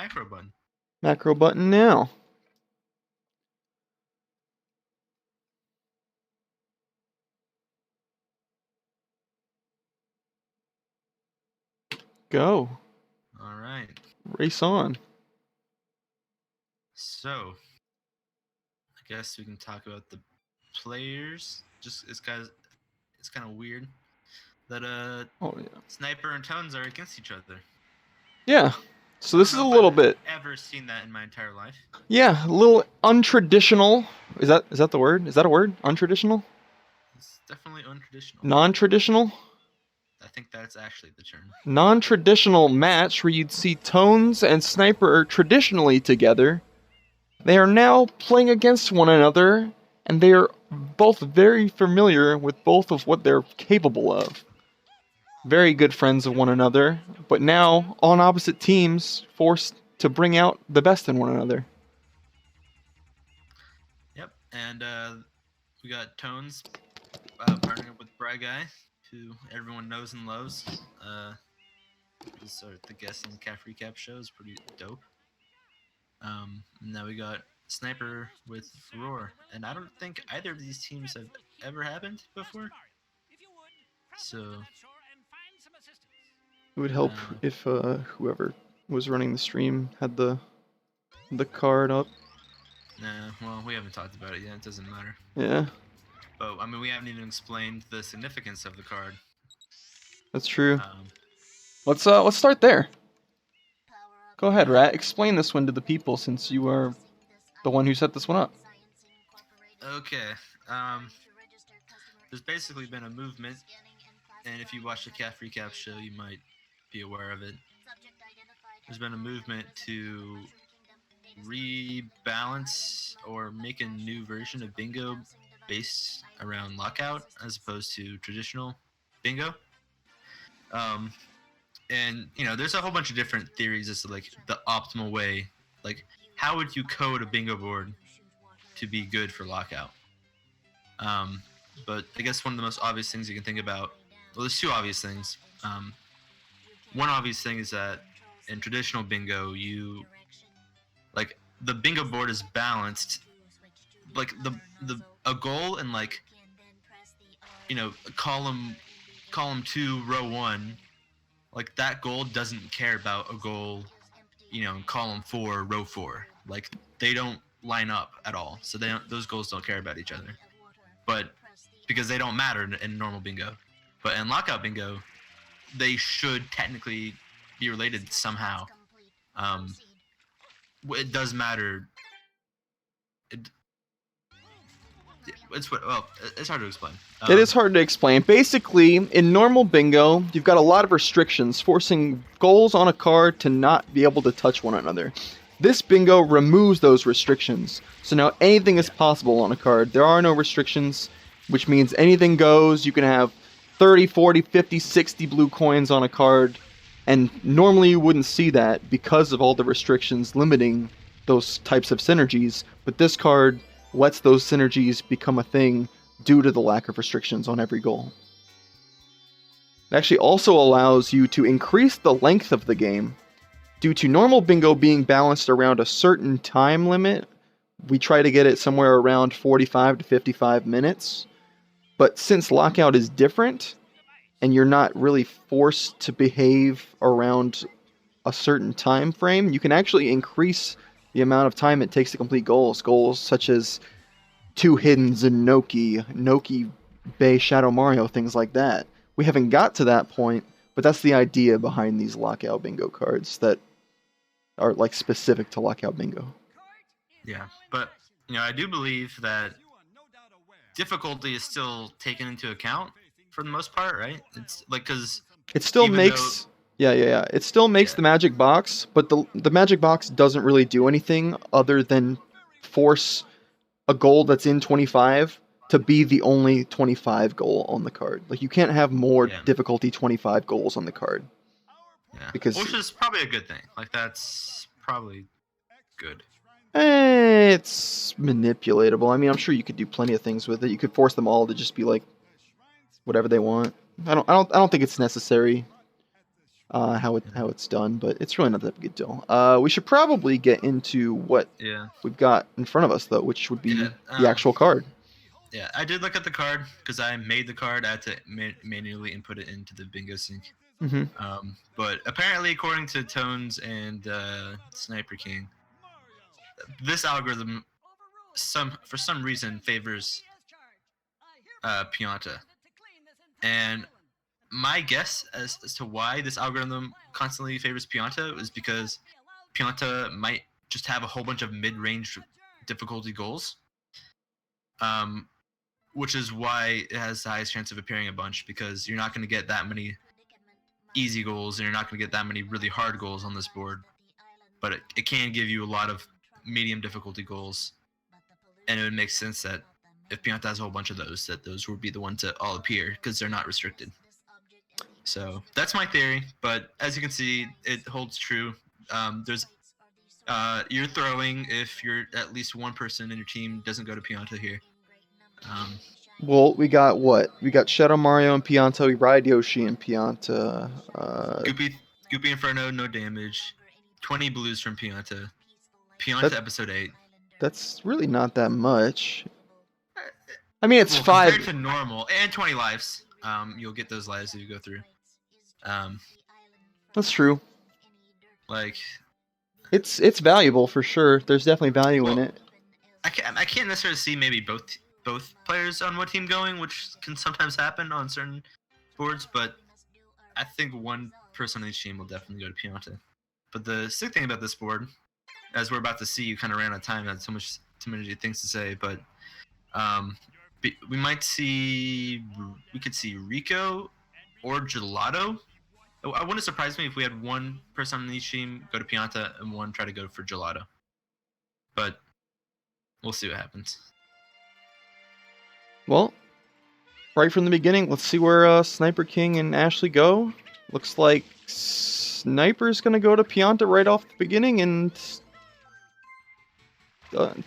macro button. Macro button now. Go. All right. Race on. So, I guess we can talk about the players. Just it's kind of weird that Sniper and Tones are against each other. Yeah. So this is a little bit. Ever seen that in my entire life? Yeah, a little untraditional. Is that the word? Is that a word? Untraditional? It's definitely untraditional. Non-traditional? I think that's actually the term. Non-traditional match where you'd see Tones and Sniper traditionally together. They are now playing against one another, and they are both very familiar with both of what they're capable of. Very good friends of one another, but now on opposite teams, forced to bring out the best in one another. Yep, and we got Tones partnering up with Bry Guy, who everyone knows and loves. The guest in the Calf Recap show is pretty dope. Now we got Sniper with Roar, and I don't think either of these teams have ever happened before. So it would help if whoever was running the stream had the card up. Nah, well, we haven't talked about it yet. It doesn't matter. Yeah. But I mean, we haven't even explained the significance of the card. That's true. Let's start there. Go ahead, Rat. Explain this one to the people, since you are the one who set this one up. Okay. There's basically been a movement, and if you watch the Calf Recap show, you might be aware of it. There's been a movement to rebalance or make a new version of bingo based around lockout as opposed to traditional bingo. And there's a whole bunch of different theories as to like the optimal way, like how would you code a bingo board to be good for lockout. But I guess one of the most obvious things you can think about, well, there's two obvious things. One obvious thing is that in traditional bingo, the bingo board is balanced, like a goal in column 2 row 1, like that goal doesn't care about a goal in column 4 row 4. Like they don't line up at all, so those goals don't care about each other, but because they don't matter in normal bingo. But in lockout bingo, they should technically be related somehow. It does matter. It's hard to explain. It is hard to explain. Basically, in normal bingo, you've got a lot of restrictions, forcing goals on a card to not be able to touch one another. This bingo removes those restrictions, so now anything is possible on a card. There are no restrictions, which means anything goes. You can have 30, 40, 50, 60 blue coins on a card, and normally you wouldn't see that because of all the restrictions limiting those types of synergies, but this card lets those synergies become a thing due to the lack of restrictions on every goal. It actually also allows you to increase the length of the game. Due to normal bingo being balanced around a certain time limit, we try to get it somewhere around 45 to 55 minutes. But since lockout is different, and you're not really forced to behave around a certain time frame, you can actually increase the amount of time it takes to complete goals. Goals such as 2 Hiddens and Noki Bay Shadow Mario, things like that. We haven't got to that point, but that's the idea behind these lockout bingo cards that are like specific to lockout bingo. Yeah, but I do believe that difficulty is still taken into account for the most part, right? It's like because it still makes it still makes the magic box, but the magic box doesn't really do anything other than force a goal that's in 25 to be the only 25 goal on the card. Like you can't have more difficulty 25 goals on the card. Yeah, which is probably a good thing. Like that's probably good. It's manipulatable. I mean, I'm sure you could do plenty of things with it. You could force them all to just be like whatever they want. I don't think it's necessary. how it's done, but it's really not that big a deal. We should probably get into what Yeah. we've got in front of us, though, which would be Yeah, the actual card. Yeah, I did look at the card because I made the card. I had to manually input it into the bingo sync. Hmm. But apparently, according to Tones and Sniper King, this algorithm for some reason favors Pianta. And my guess as to why this algorithm constantly favors Pianta is because Pianta might just have a whole bunch of mid-range difficulty goals. Which is why it has the highest chance of appearing a bunch, because you're not going to get that many easy goals and you're not going to get that many really hard goals on this board. But it can give you a lot of medium difficulty goals, and it would make sense that if Pianta has a whole bunch of those, that those would be the ones that all appear because they're not restricted. So that's my theory, but as you can see, it holds true. You're throwing if you're at least one person in your team doesn't go to Pianta here. Well, we got what? We got Shadow Mario and Pianta. We ride Yoshi and Pianta. Goopy Inferno, no damage. 20 blues from Pianta. Pianta episode 8. That's really not that much. I mean, it's 5 compared to normal, and 20 lives. You'll get those lives as you go through. That's true. Like, it's valuable for sure. There's definitely value in it. I can't necessarily see maybe both players on one team going, which can sometimes happen on certain boards, but I think one person on each team will definitely go to Pianta. But the sick thing about this board, as we're about to see, you kind of ran out of time, had too many things to say, but we could see Rico or Gelato. I wouldn't surprise me if we had one person on each team go to Pianta and one try to go for Gelato. But we'll see what happens. Well, right from the beginning, let's see where Sniper King and Ashley go. Looks like Sniper's going to go to Pianta right off the beginning, and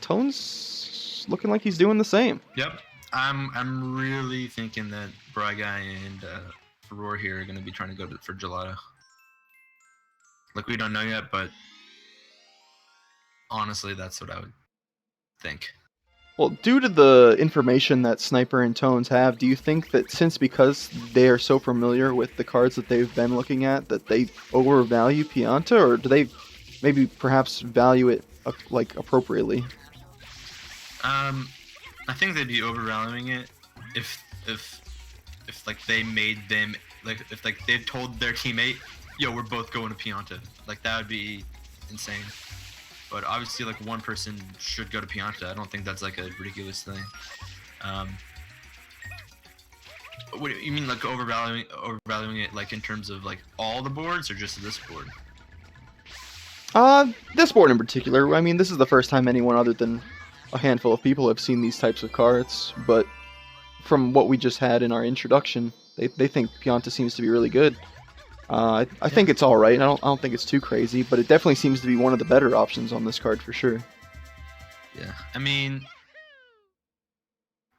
Tone's looking like he's doing the same. Yep. I'm really thinking that Bry Guy and Ferror here are going to be trying to go for Gelato. Like, we don't know yet, but honestly, that's what I would think. Well, due to the information that Sniper and Tones have, do you think that because they are so familiar with the cards that they've been looking at, that they overvalue Pianta, or do they maybe perhaps value it like appropriately? I think they'd be overvaluing it if like they made them, like, if like they told their teammate, yo, we're both going to Pianta. Like, that would be insane. But obviously, like, one person should go to Pianta. I don't think that's like a ridiculous thing. What do you mean, like, overvaluing it, like, in terms of like all the boards, or just this board? This board in particular. I mean, this is the first time anyone other than a handful of people have seen these types of cards, but from what we just had in our introduction, they think Pianta seems to be really good. I think it's all right. I don't think it's too crazy, but it definitely seems to be one of the better options on this card for sure. Yeah, I mean,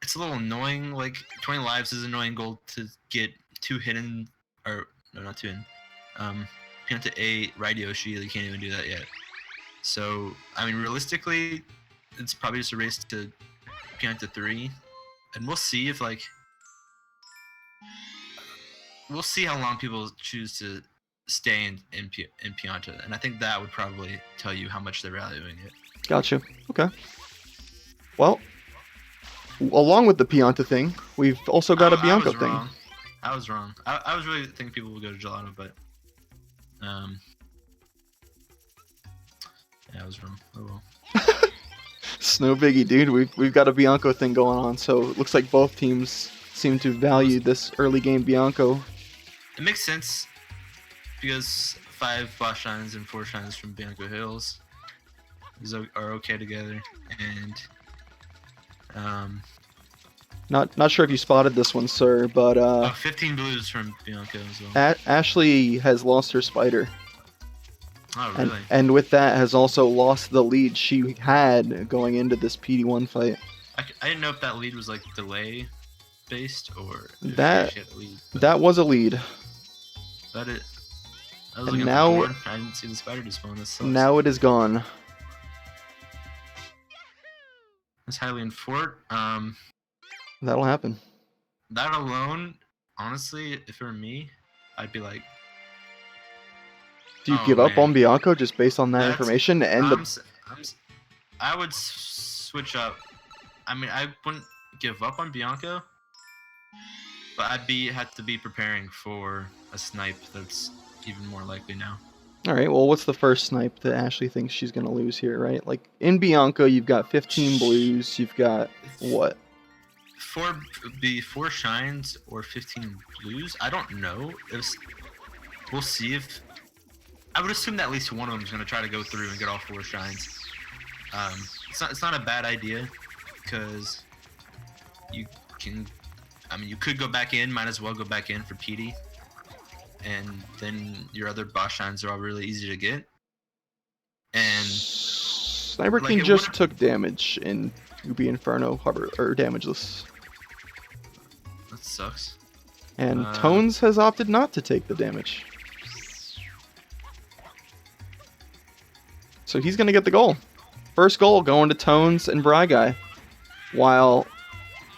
it's a little annoying. Like, 20 lives is an annoying goal to get 2 hidden, or no, not 2 hidden. Pianta 8, Ride Yoshi. You can't even do that yet. So, I mean, realistically, it's probably just a race to Pianta 3, and we'll see if, like, we'll see how long people choose to stay in Pianta, and I think that would probably tell you how much they're valuing it. Gotcha. Okay. Well, along with the Pianta thing, we've also got a Bianco thing. I was wrong. I was really thinking people would go to Gelato, but yeah, I was wrong. Oh well. It's no biggie, dude. We've got a Bianco thing going on, so it looks like both teams seem to value this early game Bianco. It makes sense because 5 boss shines and 4 shines from Bianco Hills are okay together, and not sure if you spotted this one, sir, but 15 blues from Bianco as well. Ashley has lost her spider. Oh, really? And with that has also lost the lead she had going into this PD1 fight. I didn't know if that lead was like delay based or if that she had a lead, that was a lead. But I was And looking now- at the board. I didn't see the spider despawn. This sucks. Now it is gone. This Hylian fort. That'll happen. That alone, honestly, if it were me, I'd be like, Do you oh, give up man. on Bianco just based on that That's- information? And I would switch up. I mean, I wouldn't give up on Bianco, but I'd have to be preparing for a snipe that's even more likely now. all right, well, what's the first snipe that Ashley thinks she's gonna lose here, right? Like in Bianco, you've got 15 blues. You've got what? Four shines or 15 blues. I don't know. We'll see if. I would assume that at least one of them is going to try to go through and get all 4 shines. It's not a bad idea because you can. I mean, you could go back in. Might as well go back in for PD, and then your other boss shines are all really easy to get. And Sniper like, King it just would've- took damage in Ubi Inferno Harbor or damageless, that sucks. and Tones has opted not to take the damage. So he's gonna get the goal. First goal going to Tones and Bry Guy. While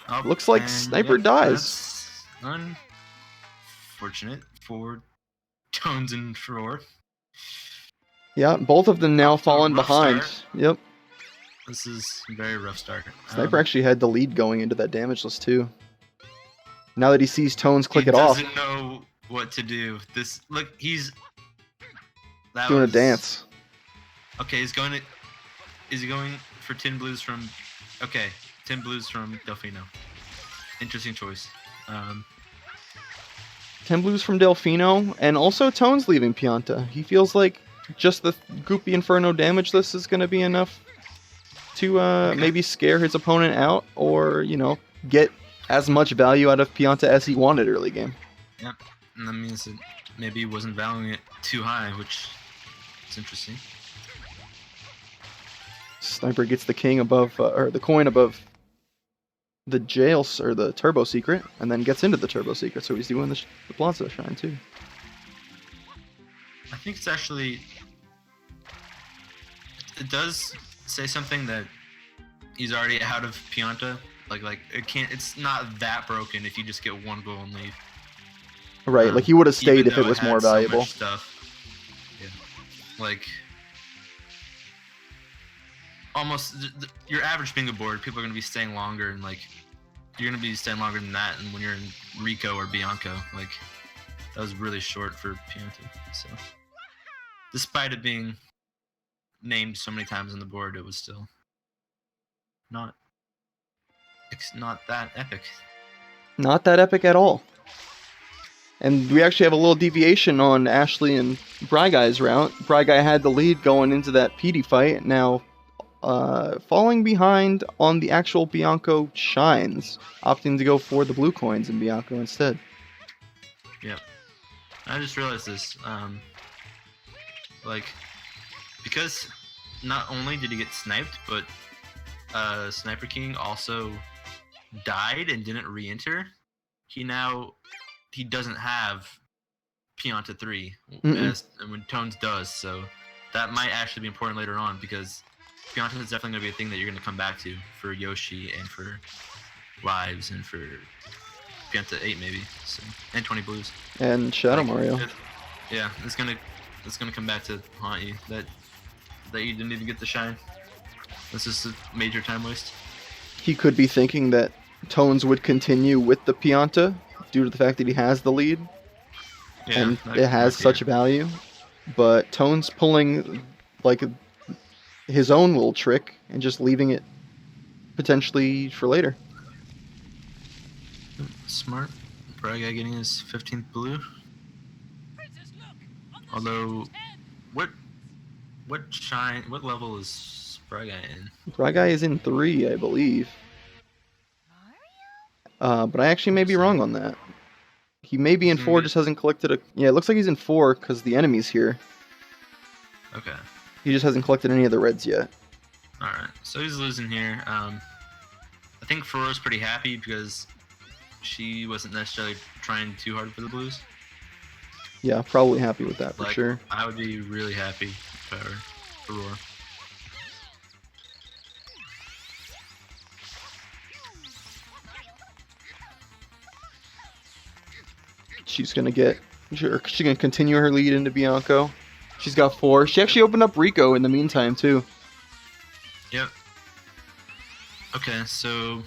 Oh, looks like and Sniper yep, dies. That's unfortunate for Tones and Furor. Yeah, both of them now Off to a fallen rough behind. start. Yep. This is a very rough start. Sniper actually had the lead going into that damageless too. Now that he sees Tones click he it off, doesn't know what to do. This look, he's doing a dance. Okay, he's going to. Is he going for 10 blues from? Okay, 10 blues from Delfino. Interesting choice. 10 blues from Delfino, and also Tones leaving Pianta. He feels like just the Goopy Inferno damageless is going to be enough to maybe scare his opponent out, or, you know, get as much value out of Pianta as he wanted early game. Yep, and that means that maybe he wasn't valuing it too high, which is interesting. Sniper gets the king above, or the coin above the jail, or the turbo secret, and then gets into the turbo secret, so he's doing the Plaza Shine too. I think it's actually. It does say something that he's already out of Pianta. Like it can't. It's not that broken if you just get 1 goal and leave. Right, like he would have stayed Even if it though was had more so valuable. much stuff. Yeah. Like. Almost your average bingo board, people are going to be staying longer, and like you're going to be staying longer than that. And when you're in Rico or Bianco, like that was really short for Pianta. So, despite it being named so many times on the board, it was still not that epic. Not that epic at all. And we actually have a little deviation on Ashley and Bry Guy's route. Bry Guy had the lead going into that PD fight. Now, falling behind on the actual Bianco shines, opting to go for the blue coins in Bianco instead. Yep. I just realized this. Like, because not only did he get sniped, but Sniper King also died and didn't re-enter. He doesn't have Pianta 3 and when Tones does, so that might actually be important later on, because Pianta is definitely going to be a thing that you're going to come back to for Yoshi and for Lives and for Pianta 8 maybe, so, and 20 blues. And Shadow Mario. Yeah, it's gonna come back to haunt you that you didn't even get the shine. That's just a major time waste. He could be thinking that Tones would continue with the Pianta due to the fact that he has the lead, Yeah, and it has such value. But Tones pulling like his own little trick and just leaving it potentially for later. Smart. Bry Guy getting his 15th blue. Although, what level is Bry Guy in? Bry Guy is in 3, I believe. But I actually may be wrong on that. He may be in 4, just hasn't collected a... Yeah, it looks like he's in 4 because the enemy's here. Okay. He just hasn't collected any of the reds yet. Alright, so he's losing here. I think Furor's pretty happy because she wasn't necessarily trying too hard for the blues. Yeah, probably happy with that for Like, sure. I would be really happy if I were Aurora. She's gonna get. She's gonna continue her lead into Bianco. She's got 4. She actually opened up Rico in the meantime too. Yep. Okay, so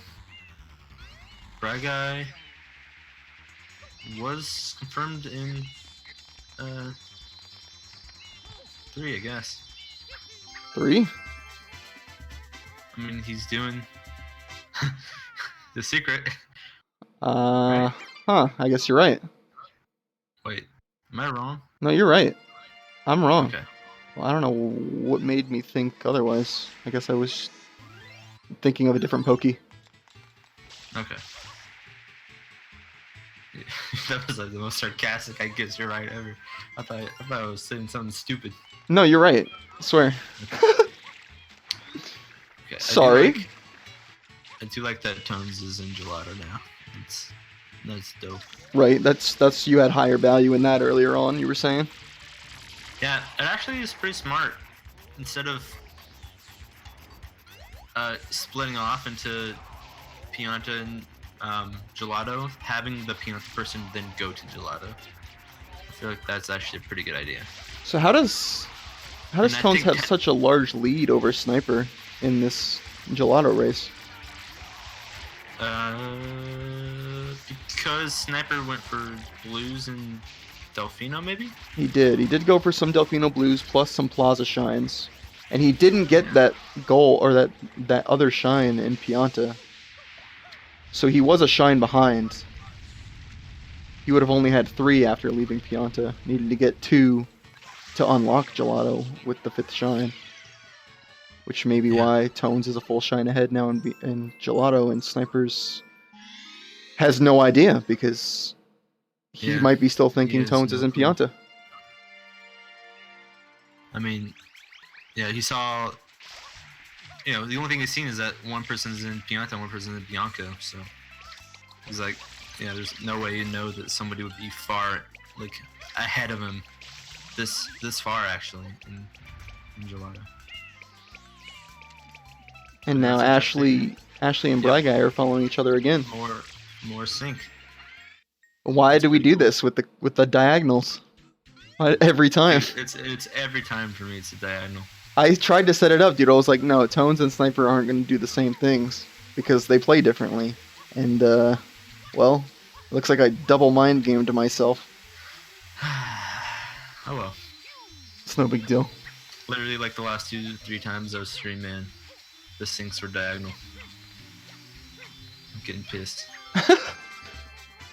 Bragai was confirmed in 3, I guess. 3? I mean, he's doing the secret. Huh. I guess you're right. Wait, am I wrong? No, you're right. I'm wrong. Okay. Well, I don't know what made me think otherwise. I guess I was thinking of a different Pokey. Okay. That was like the most sarcastic I guess you're right ever. I thought I was saying something stupid. No, you're right. I swear. Okay, Sorry. I do like that Tones is in Gelato now. That's dope. Right. That's you had higher value in that earlier on. You were saying. Yeah, it actually is pretty smart. Instead of splitting off into Pianta and Gelato, having the Pianta person then go to Gelato. I feel like that's actually a pretty good idea. So how does And I Tones think have such a large lead over Sniper in this Gelato race? Because Sniper went for blues and Delfino, maybe? He did. He did go for some Delfino Blues plus some Plaza Shines. And he didn't get that goal or that other shine in Pianta. So he was a shine behind. He would have only had 3 after leaving Pianta. Needed to get 2 to unlock Gelato with the 5th shine. Which may be why Tones is a full shine ahead now in Gelato, and Snipers has no idea because he might be still thinking Tones is in Pianta. I mean, yeah, he saw. The only thing he's seen is that one person's in Pianta and one person's in Bianco. So he's like, yeah, there's no way you know that somebody would be far ahead of him this far actually in Gelato. And now Ashley and Bragai are following each other again. More sync. Why do we do this with the diagonals? Every time. It's every time for me. It's a diagonal. I tried to set it up, dude. I was like, no, Tones and Sniper aren't going to do the same things because they play differently. And well, it looks like I double mind gamed myself. Oh well. It's no big deal. Literally, like the last 2-3 times I was stream, man, the syncs were diagonal. I'm getting pissed.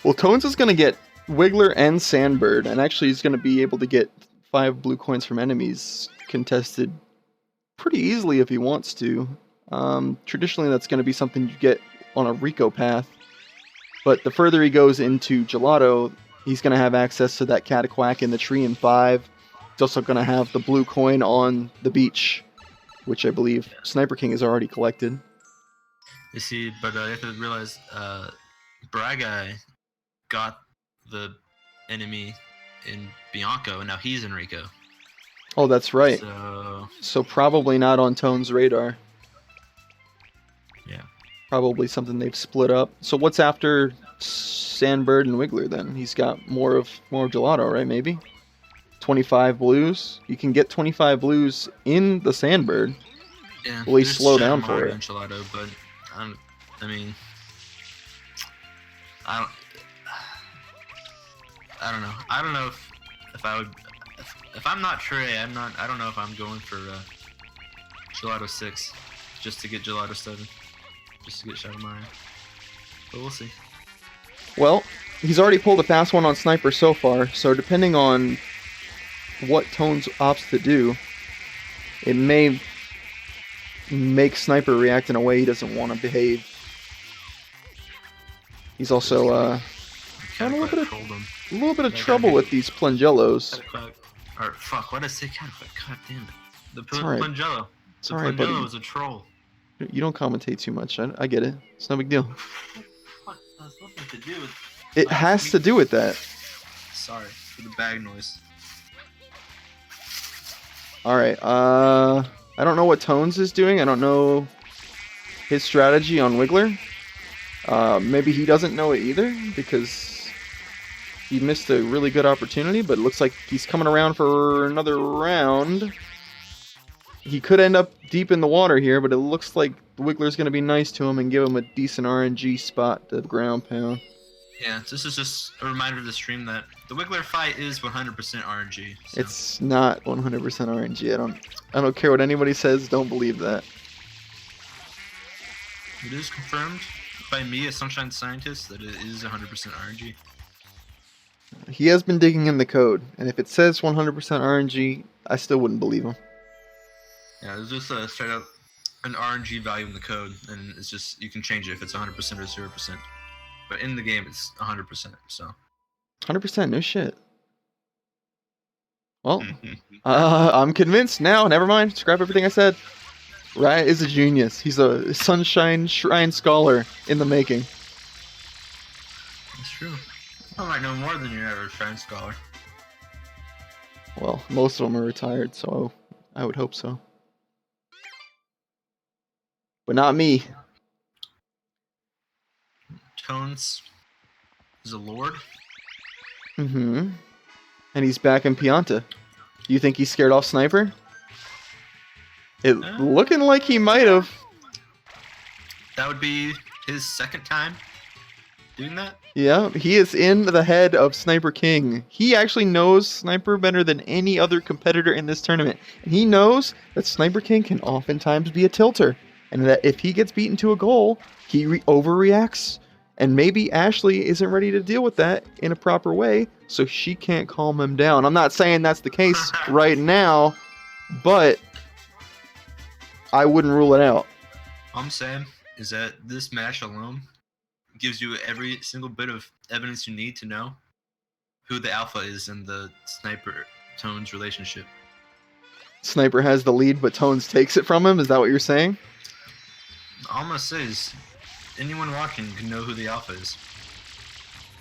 Well, Tones is going to get Wiggler and Sandbird, and actually he's going to be able to get 5 blue coins from enemies contested pretty easily if he wants to. Traditionally, that's going to be something you get on a Rico path, but the further he goes into Gelato, he's going to have access to that Cataquack in the tree in 5. He's also going to have the blue coin on the beach, which I believe Sniper King has already collected. You see, but you have to realize Bragai got the enemy in Bianco, and now he's in Rico. Oh, that's right. So probably not on Tone's radar. Yeah. Probably something they've split up. So what's after Sandbird and Wiggler then? He's got more of Gelato, right? Maybe 25 blues. You can get 25 blues in the Sandbird. Yeah. Will he slow down for it? Gelato, but I mean, I don't know. I don't know if I would. If I'm not Trey, I don't know if I'm going for Gelato 6 just to get Gelato 7, just to get Shadow Mario. But we'll see. Well, he's already pulled a fast one on Sniper so far, so depending on what Tones opts to do, it may make Sniper react in a way he doesn't want to behave. He's also having a little bit of trouble with these Plungellos. Or fuck, what did I say? God damn it. The right. Plungello. The All right, Plungello was a troll. You don't commentate too much. I get it. It's no big deal. What has nothing to do with... It has to do with that. Sorry. for the bag noise. Alright, I don't know what Tones is doing. I don't know his strategy on Wiggler. Maybe he doesn't know it either, because he missed a really good opportunity, but it looks like he's coming around for another round. He could end up deep in the water here, but it looks like Wiggler's going to be nice to him and give him a decent RNG spot to ground pound. Yeah, this is just a reminder to the stream that the Wiggler fight is 100% RNG. So. It's not 100% RNG. I don't care what anybody says. Don't believe that. It is confirmed by me, a Sunshine Scientist, that it is 100% RNG. He has been digging in the code, and if it says 100% RNG, I still wouldn't believe him. Yeah, there's just a straight up an RNG value in the code, and it's just you can change it if it's 100% or 0%. But in the game, it's 100%. So 100%, no shit. Well, I'm convinced now. Never mind. Scrap everything I said. Riot is a genius. He's a Sunshine Shrine Scholar in the making. That's true. I might know more than your average Shrine Scholar. Well, most of them are retired, so I would hope so. But not me. Tones is a lord. Mm-hmm. And he's back in Pianta. Do you think he scared off Sniper? It looking like he might have. That would be his second time doing that? Yeah, he is in the head of Sniper King. He actually knows Sniper better than any other competitor in this tournament. And he knows that Sniper King can oftentimes be a tilter. And that if he gets beaten to a goal, he overreacts. And maybe Ashley isn't ready to deal with that in a proper way, so she can't calm him down. I'm not saying that's the case right now, but I wouldn't rule it out. All I'm saying is that this match alone gives you every single bit of evidence you need to know who the alpha is in the Sniper Tones relationship. Sniper has the lead, but Tones takes it from him? Is that what you're saying? All I'm going to say is anyone watching can know who the alpha is.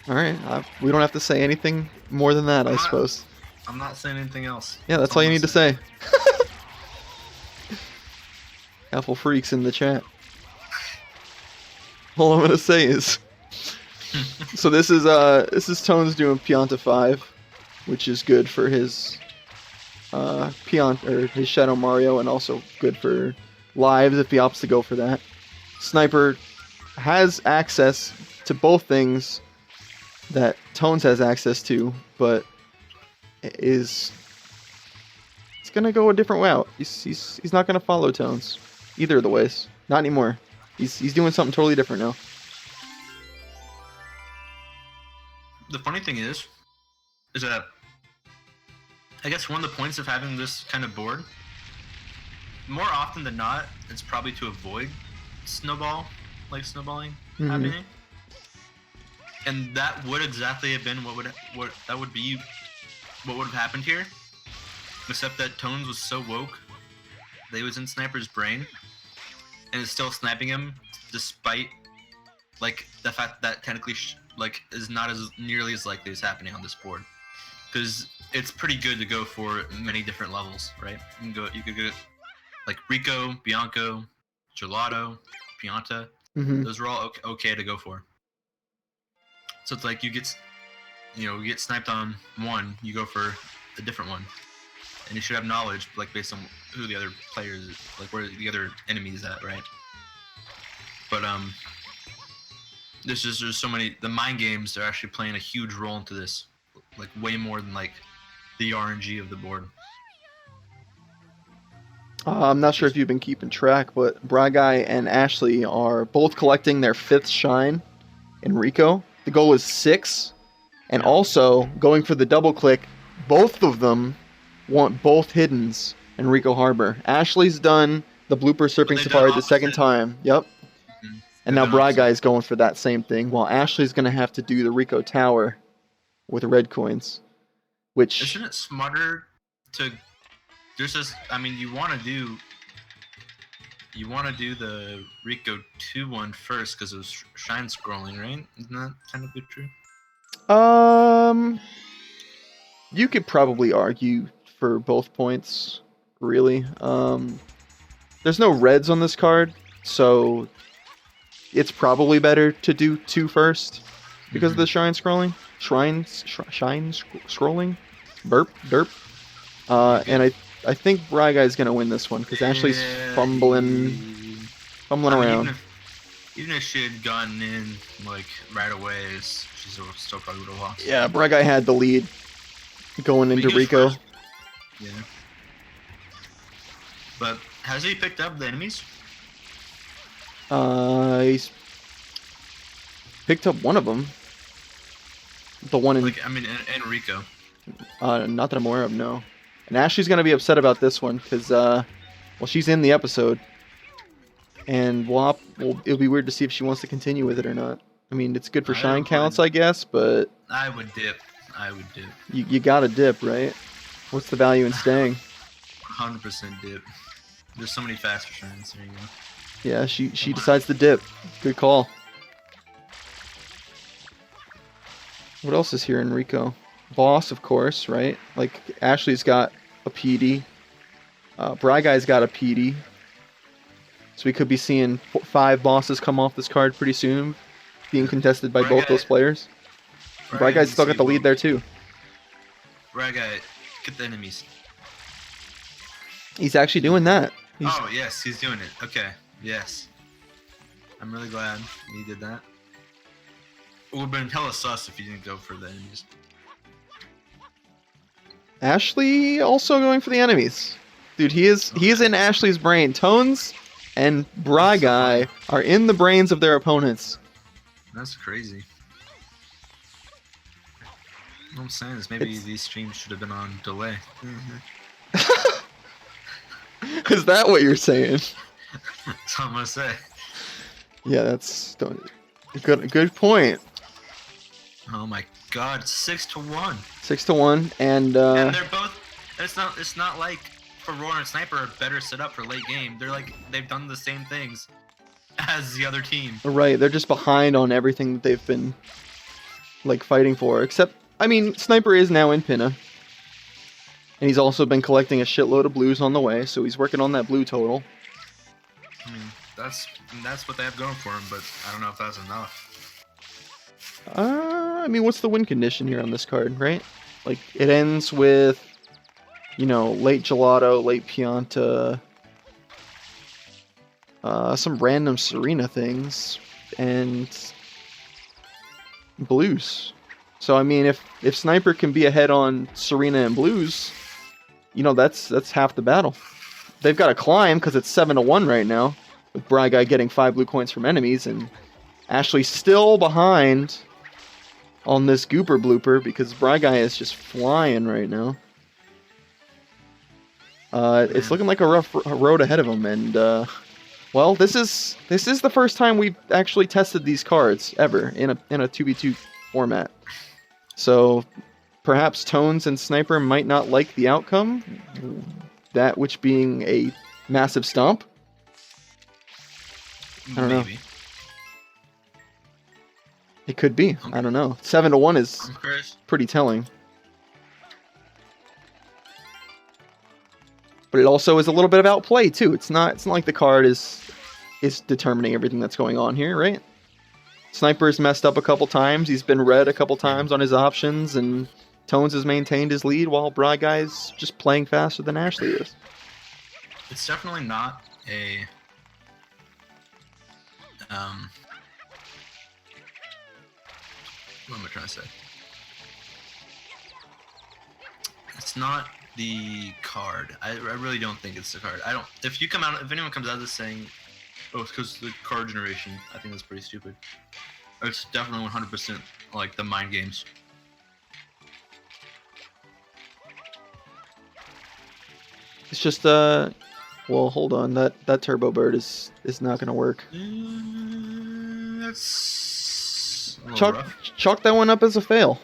Alright, we don't have to say anything more than that, I suppose. I'm not saying anything else. Yeah, that's all you need to say. Apple freaks in the chat. All I'm gonna say is, so this is Tones doing Pianta 5, which is good for his his Shadow Mario, and also good for lives if he opts to go for that. Sniper has access to both things that Tones has access to, but it's gonna go a different route. He's not gonna follow Tones either of the ways. Not anymore. He's doing something totally different now. The funny thing is that I guess one of the points of having this kind of board, more often than not, it's probably to avoid snowballing happening. And that would exactly have been what would have happened here. Except that Tones was so woke that he was in Sniper's brain and is still sniping him despite like the fact that technically is not as nearly as likely as happening on this board. Because it's pretty good to go for many different levels, right? You could go like Rico, Bianco, Gelato, Pianta. Those are all okay to go for. So it's like you get sniped on one, you go for a different one, and you should have knowledge like based on who the other players, like where the other enemy is at, right? But there's so many. The mind games are actually playing a huge role into this, like way more than like the RNG of the board. I'm not sure if you've been keeping track, but Bragai and Ashley are both collecting their 5th shine in Rico. The goal is 6, and also going for the double click. Both of them want both hiddens in Rico Harbor. Ashley's done the blooper surfing safari the second time. Yep. And now Bragai is going for that same thing, while Ashley's going to have to do the Rico Tower with red coins. Which isn't it smarter to? There's just, I mean, you want to do the Rico 2 one first because it was shine scrolling, right? Isn't that technically true? You could probably argue for both points, really. There's no reds on this card, so it's probably better to do 2 first because of the shrine scrolling. Scrolling? Burp, derp. And I think Bry Guy's gonna win this one because Ashley's Yeah, fumbling I mean, around. even if she had gotten in like right away, she still probably would have lost. Yeah, Bry Guy had the lead going into But he was Rico. first. Yeah. But has he picked up the enemies? He's picked up one of them. The one in. Like, I mean, and Rico. Not that I'm aware of, no. And Ashley's gonna be upset about this one because, well, she's in the episode, and it'll be weird to see if she wants to continue with it or not. I mean, it's good for shine counts, I guess, but I would dip. you gotta dip, right? What's the value in staying? 100% dip. There's so many faster shines. There you go. Yeah, she decides to dip. Good call. What else is here in Rico? Boss, of course, right? Like, Ashley's got a PD. Bry Guy's got a PD. So we could be seeing 5 bosses come off this card pretty soon, being contested by both those players. Bry Guy's still got the lead there, too. Bry Guy, get the enemies. He's actually doing that. Oh, yes, he's doing it. Okay, yes. I'm really glad he did that. It would have been hella sus if he didn't go for the enemies. Ashley also going for the enemies. Dude, he is in Ashley's brain. Tones and Bry Guy are in the brains of their opponents. That's crazy. What I'm saying is maybe these streams should have been on delay. Is that what you're saying? That's all I'm gonna say. Yeah, that's good point. Oh my god, 6-1. 6-1, and they're both. It's not like Aurora and Sniper are better set up for late game. They've done the same things as the other team. Right, they're just behind on everything that they've been like fighting for. Except, I mean, Sniper is now in Pinna. And he's also been collecting a shitload of blues on the way, so he's working on that blue total. I mean, that's what they have going for him, but I don't know if that's enough. I mean, what's the win condition here on this card, right? Like, it ends with, late Gelato, late Pianta, some random Serena things, and blues. So, I mean, if Sniper can be ahead on Serena and blues, that's half the battle. They've got to climb because it's 7-1 right now, with Bry Guy getting 5 blue coins from enemies, and Ashley still behind on this Gooper blooper because Bry Guy is just flying right now. It's looking like a rough road ahead of him, and well, this is the first time we've actually tested these cards ever in a 2v2 format. So perhaps Tones and Sniper might not like the outcome, that which being a massive stomp. I don't know. It could be. I don't know. 7-1 is pretty telling. But it also is a little bit of outplay too. It's not like the card is determining everything that's going on here, right? Sniper's messed up a couple times. He's been red a couple times on his options, and Tones has maintained his lead while Bry Guy's just playing faster than Ashley is. It's definitely not a what am I trying to say? It's not the card. I really don't think it's the card. If anyone comes out of this saying, oh, it's because of the card generation, I think that's pretty stupid. It's definitely 100% like the mind games. It's just well, hold on. That Turbo Bird is not gonna work. That's chalk that one up as a fail.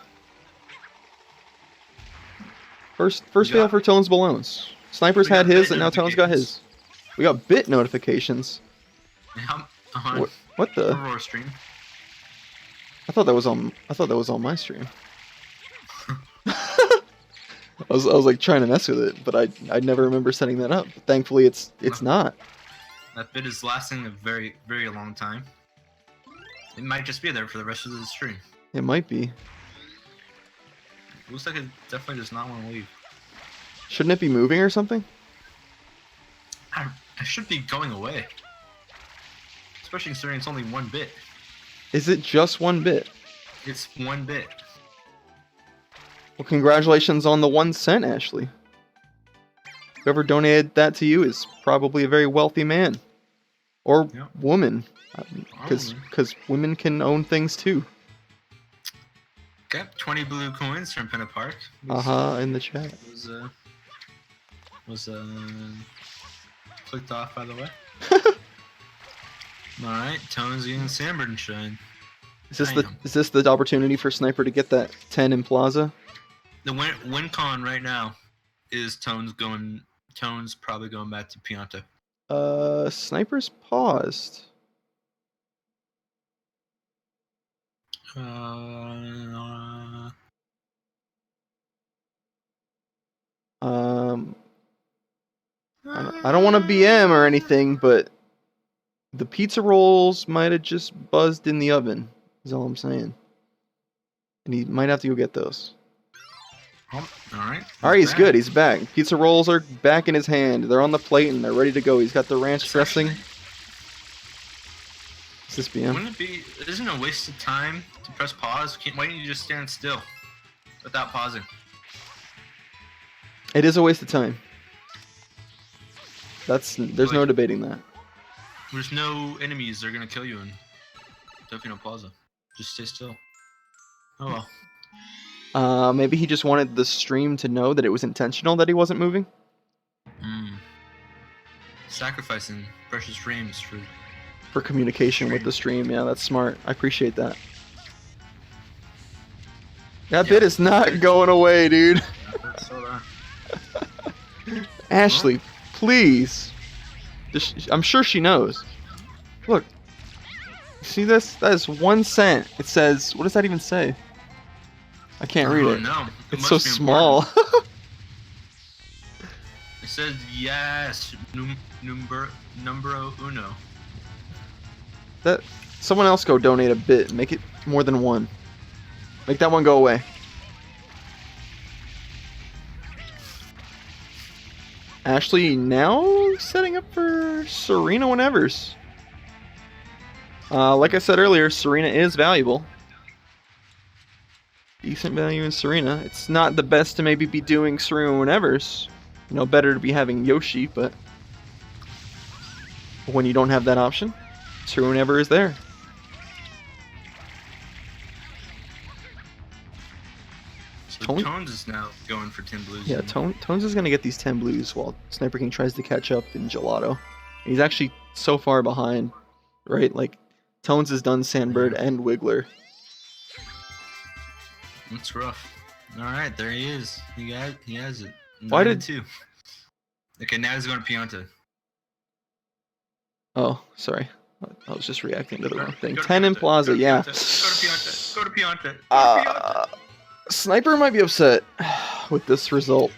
First fail for Tones Ballones. Sniper's had his, and now Tones got his. We got bit notifications. Yeah, what the? Aurora stream. I thought that was on my stream. I was like trying to mess with it, but I never remember setting that up. Thankfully, it's not. That bit is lasting a very, very long time. It might just be there for the rest of the stream. It might be. Looks like it definitely does not want to leave. Shouldn't it be moving or something? I should be going away. Especially considering it's only 1 bit. Is it just 1 bit? It's 1 bit. Well, congratulations on the 1 cent, Ashley. Whoever donated that to you is probably a very wealthy man. Or woman. Because women can own things too. Okay, 20 blue coins from Pinna Park. In the chat. Was clicked off, by the way. Alright, Tone's getting Sandburn Shine. Is this the opportunity for Sniper to get that 10 in Plaza? The win con right now is Tone's probably going back to Pianta. Sniper's paused. I don't want to BM or anything, but the pizza rolls might have just buzzed in the oven, is all I'm saying. And he might have to go get those. Alright, he's good. He's back. Pizza rolls are back in his hand. They're on the plate and they're ready to go. He's got the ranch dressing. Is this BM? Isn't it a waste of time to press pause? Why don't you just stand still without pausing? It is a waste of time. There's no debating that. There's no enemies that are gonna kill you in Tokyo Plaza. Just stay still. Oh well. Maybe he just wanted the stream to know that it was intentional that he wasn't moving. Sacrificing precious frames for communication with the stream. Yeah, that's smart. I appreciate that. That bit is not going away, dude. Ashley, please. I'm sure she knows. Look. See this? That is 1 cent. It says, what does that even say? I can't read it. No. It's so small. It says yes, numero uno. That someone else go donate a bit. Make it more than 1. Make that one go away. Ashley now setting up for Serena whenevers. Like I said earlier, Serena is valuable. Decent value in Serena. It's not the best to maybe be doing Serena whenevers. You know, better to be having Yoshi, but when you don't have that option, Serena whenever is there. So Tones is now going for 10 blues. Yeah, Tones is going to get these 10 blues while Sniper King tries to catch up in Gelato. He's actually so far behind, right? Like, Tones has done Sandbird and Wiggler. That's rough. Alright, there he is. He has it. Why did... 2. Okay, now he's going to Pianta. Oh, sorry. I was just reacting to the wrong thing. 10 in Plaza, yeah. Go to Pianta. Go to Pianta. Sniper might be upset with this result.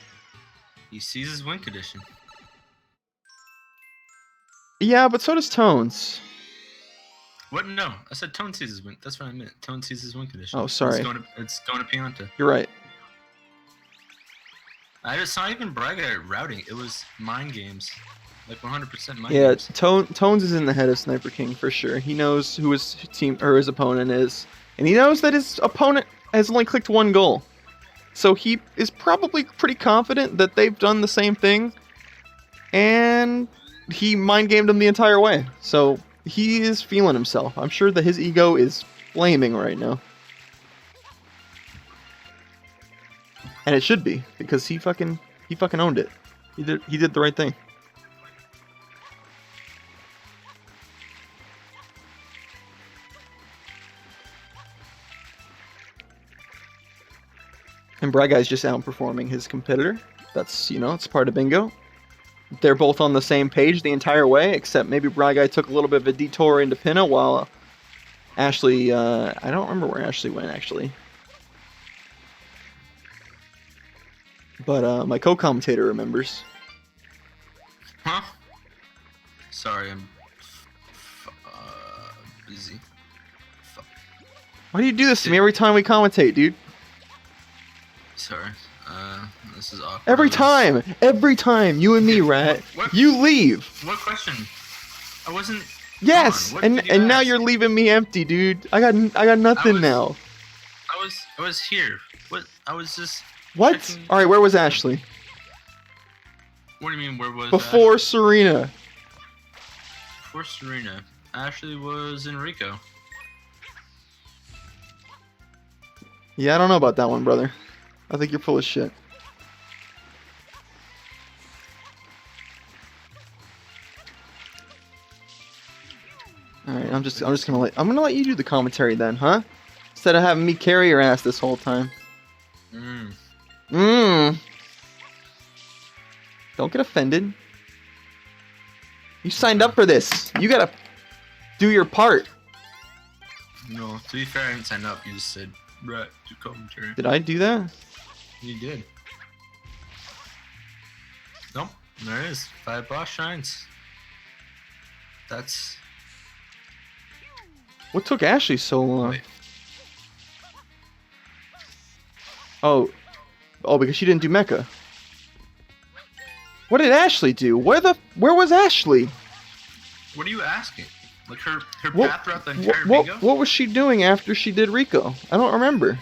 He sees his win condition. Yeah, but so does Tones. What? No, I said Tone sees his win. That's what I meant. Tone sees his win condition. Oh, sorry. It's going to Pianta. You're right. It's not even Braga routing. It was mind games. Like 100% mind games. Yeah, Tones is in the head of Sniper King for sure. He knows who his team or his opponent is. And he knows that his opponent has only clicked 1 goal. So he is probably pretty confident that they've done the same thing. And he mind gamed him the entire way. So he is feeling himself. I'm sure that his ego is flaming right now. And it should be, because he fucking owned it. He did the right thing. And Bry Guy's just outperforming his competitor. That's, it's part of bingo. They're both on the same page the entire way, except maybe Bry Guy took a little bit of a detour into Pinna, while Ashley, I don't remember where Ashley went, actually. but my co-commentator remembers. Huh? Sorry, I'm busy. Fuck. Why do you do this to me every time we commentate, dude? Sorry. This is awkward. Every time, you and me, Rat, What? you leave. What question? I wasn't. Yes, What and did you and now ask? you're leaving me empty, dude. I got nothing now. I was here. What? I was just. What? checking- All right, where was Ashley? What do you mean? Where was Before Serena. Ashley? Before Serena? Ashley was in Rico. Yeah, I don't know about that one, brother. I think you're full of shit. All right, I'm just gonna let you do the commentary then, huh? Instead of having me carry your ass this whole time. Don't get offended. You signed up for this. You gotta do your part. No, to be fair, I didn't sign up. You just said, right, do commentary. Did I do that? You did. Nope, there it is. 5 boss shines. That's. What took Ashley so long? Wait. Oh, because she didn't do Mecha. What did Ashley do? Where was Ashley? What are you asking? Like her What- path throughout the entire bingo? What was she doing after she did Rico? I don't remember.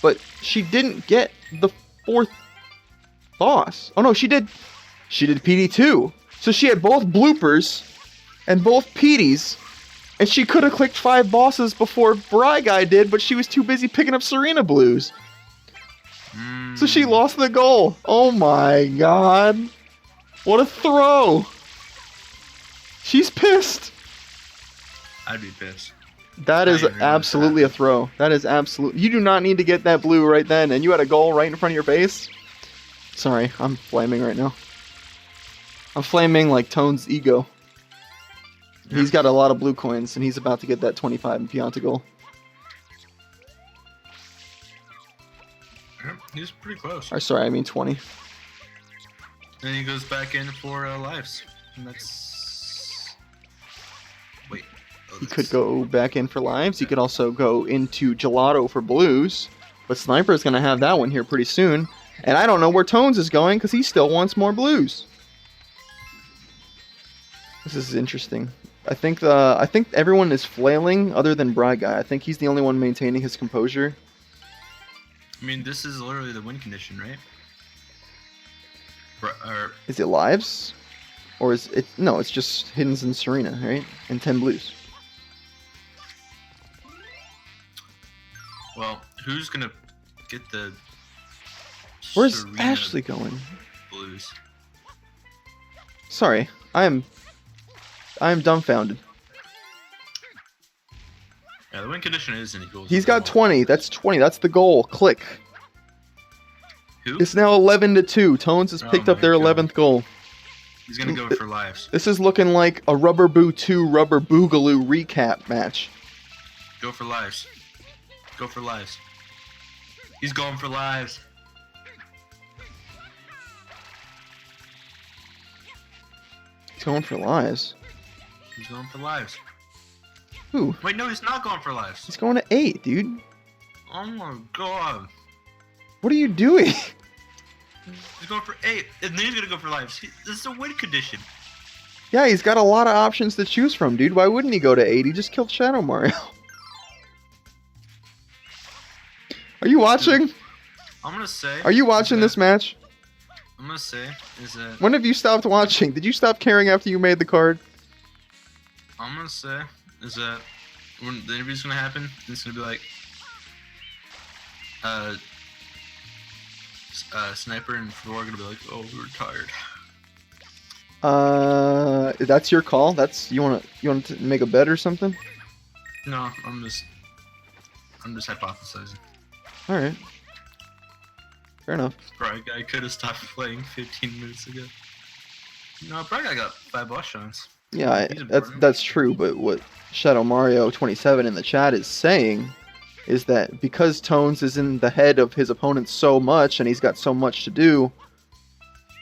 But she didn't get the 4th boss. Oh no, she did PD2. So she had both bloopers and both PDs. And she could have clicked 5 bosses before Bry Guy did, but she was too busy picking up Serena Blues. So she lost the goal. Oh my god. What a throw. She's pissed. I'd be pissed. That is I agree with absolutely that. a throw. That is absolute. You do not need to get that blue right then, and you had a goal right in front of your face. Sorry, I'm flaming right now. I'm flaming like Tone's ego. He's got a lot of blue coins, and he's about to get that 25 in Pianta goal. Yeah, he's pretty close. Or sorry, I mean 20. Then he goes back in for lives. And that's. Wait. Oh, He that's- could go back in for lives. He could also go into Gelato for blues. But Sniper is going to have that one here pretty soon. And I don't know where Tones is going because he still wants more blues. This is interesting. I think everyone is flailing other than Bry Guy. I think he's the only one maintaining his composure. I mean, this is literally the win condition, right? Or Is it lives? Or is it... No, it's just Hiddens and Serena, right? And 10 blues. well, who's gonna get the? Where's Serena Ashley going? Blues. Sorry, I am dumbfounded. Yeah, the win condition is in equals. He's got 20. That's 20. That's the goal. Click. Who? It's now 11-2. Tones has Oh picked up my their God. 11th goal. He's gonna go for lives. This is looking like a Rubber Boo 2 Rubber Boogaloo recap match. Go for lives. Go for lives. He's going for lives. He's going for lives. He's going for lives. Ooh, Wait, no, he's not going for lives. he's going to 8, dude. Oh my god. What are you doing? He's going for 8. And then he's gonna go for lives. This is a win condition. Yeah, he's got a lot of options to choose from, dude. Why wouldn't he go to 8? He just killed Shadow Mario. Are you watching? I'm gonna say. Are you watching this match? I'm gonna say is that When have you stopped watching? Did you stop caring after you made the card? I'm gonna say is that when the interview's gonna happen, it's gonna be like Sniper and Floor are gonna be like, oh, we're tired. That's your call. That's you want to make a bet or something? No, I'm just hypothesizing. All right. Fair enough. Bright Guy could have stopped playing 15 minutes ago. No, Bright Guy got 5 boss shots. Yeah, He's that's important. that's true. But what Shadow Mario 27 in the chat is saying is that because Tones is in the head of his opponent so much, and he's got so much to do,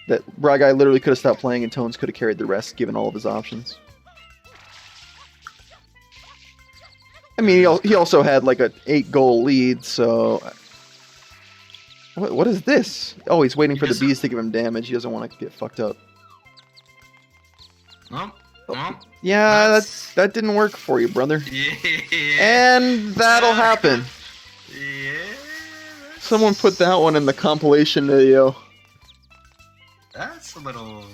that Bry Guy literally could have stopped playing and Tones could have carried the rest, given all of his options. I mean, he also had like a 8-goal lead, so... What is this? Oh, he's waiting for the bees to give him damage. He doesn't want to get fucked up. Yeah, that didn't work for you, brother. Yeah. And that'll happen. Yeah. Someone put that one in the compilation video. That's a little...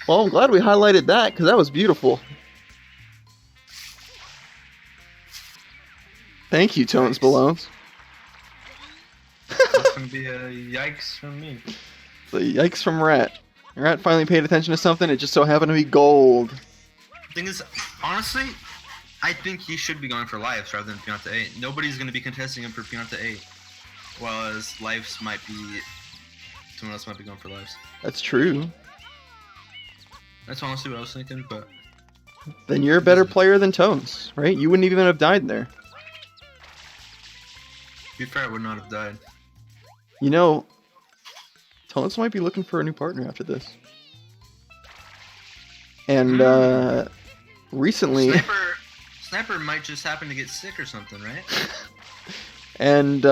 Well, I'm glad we highlighted that, because that was beautiful. Thank you, Tones Ballones. That's gonna be a yikes from me. The yikes from Rat. Rat finally paid attention to something, it just so happened to be gold. The thing is, honestly, I think he should be going for lives rather than Pianta 8. Nobody's gonna be contesting him for Pianta 8. Whereas lives might be... someone else might be going for lives. That's true. That's honestly what I was thinking, but... Then you're a better player than Tones, right? You wouldn't even have died there. To be fair, I would not have died. You know, Tones might be looking for a new partner after this. And, recently... Sniper might just happen to get sick or something, right? And,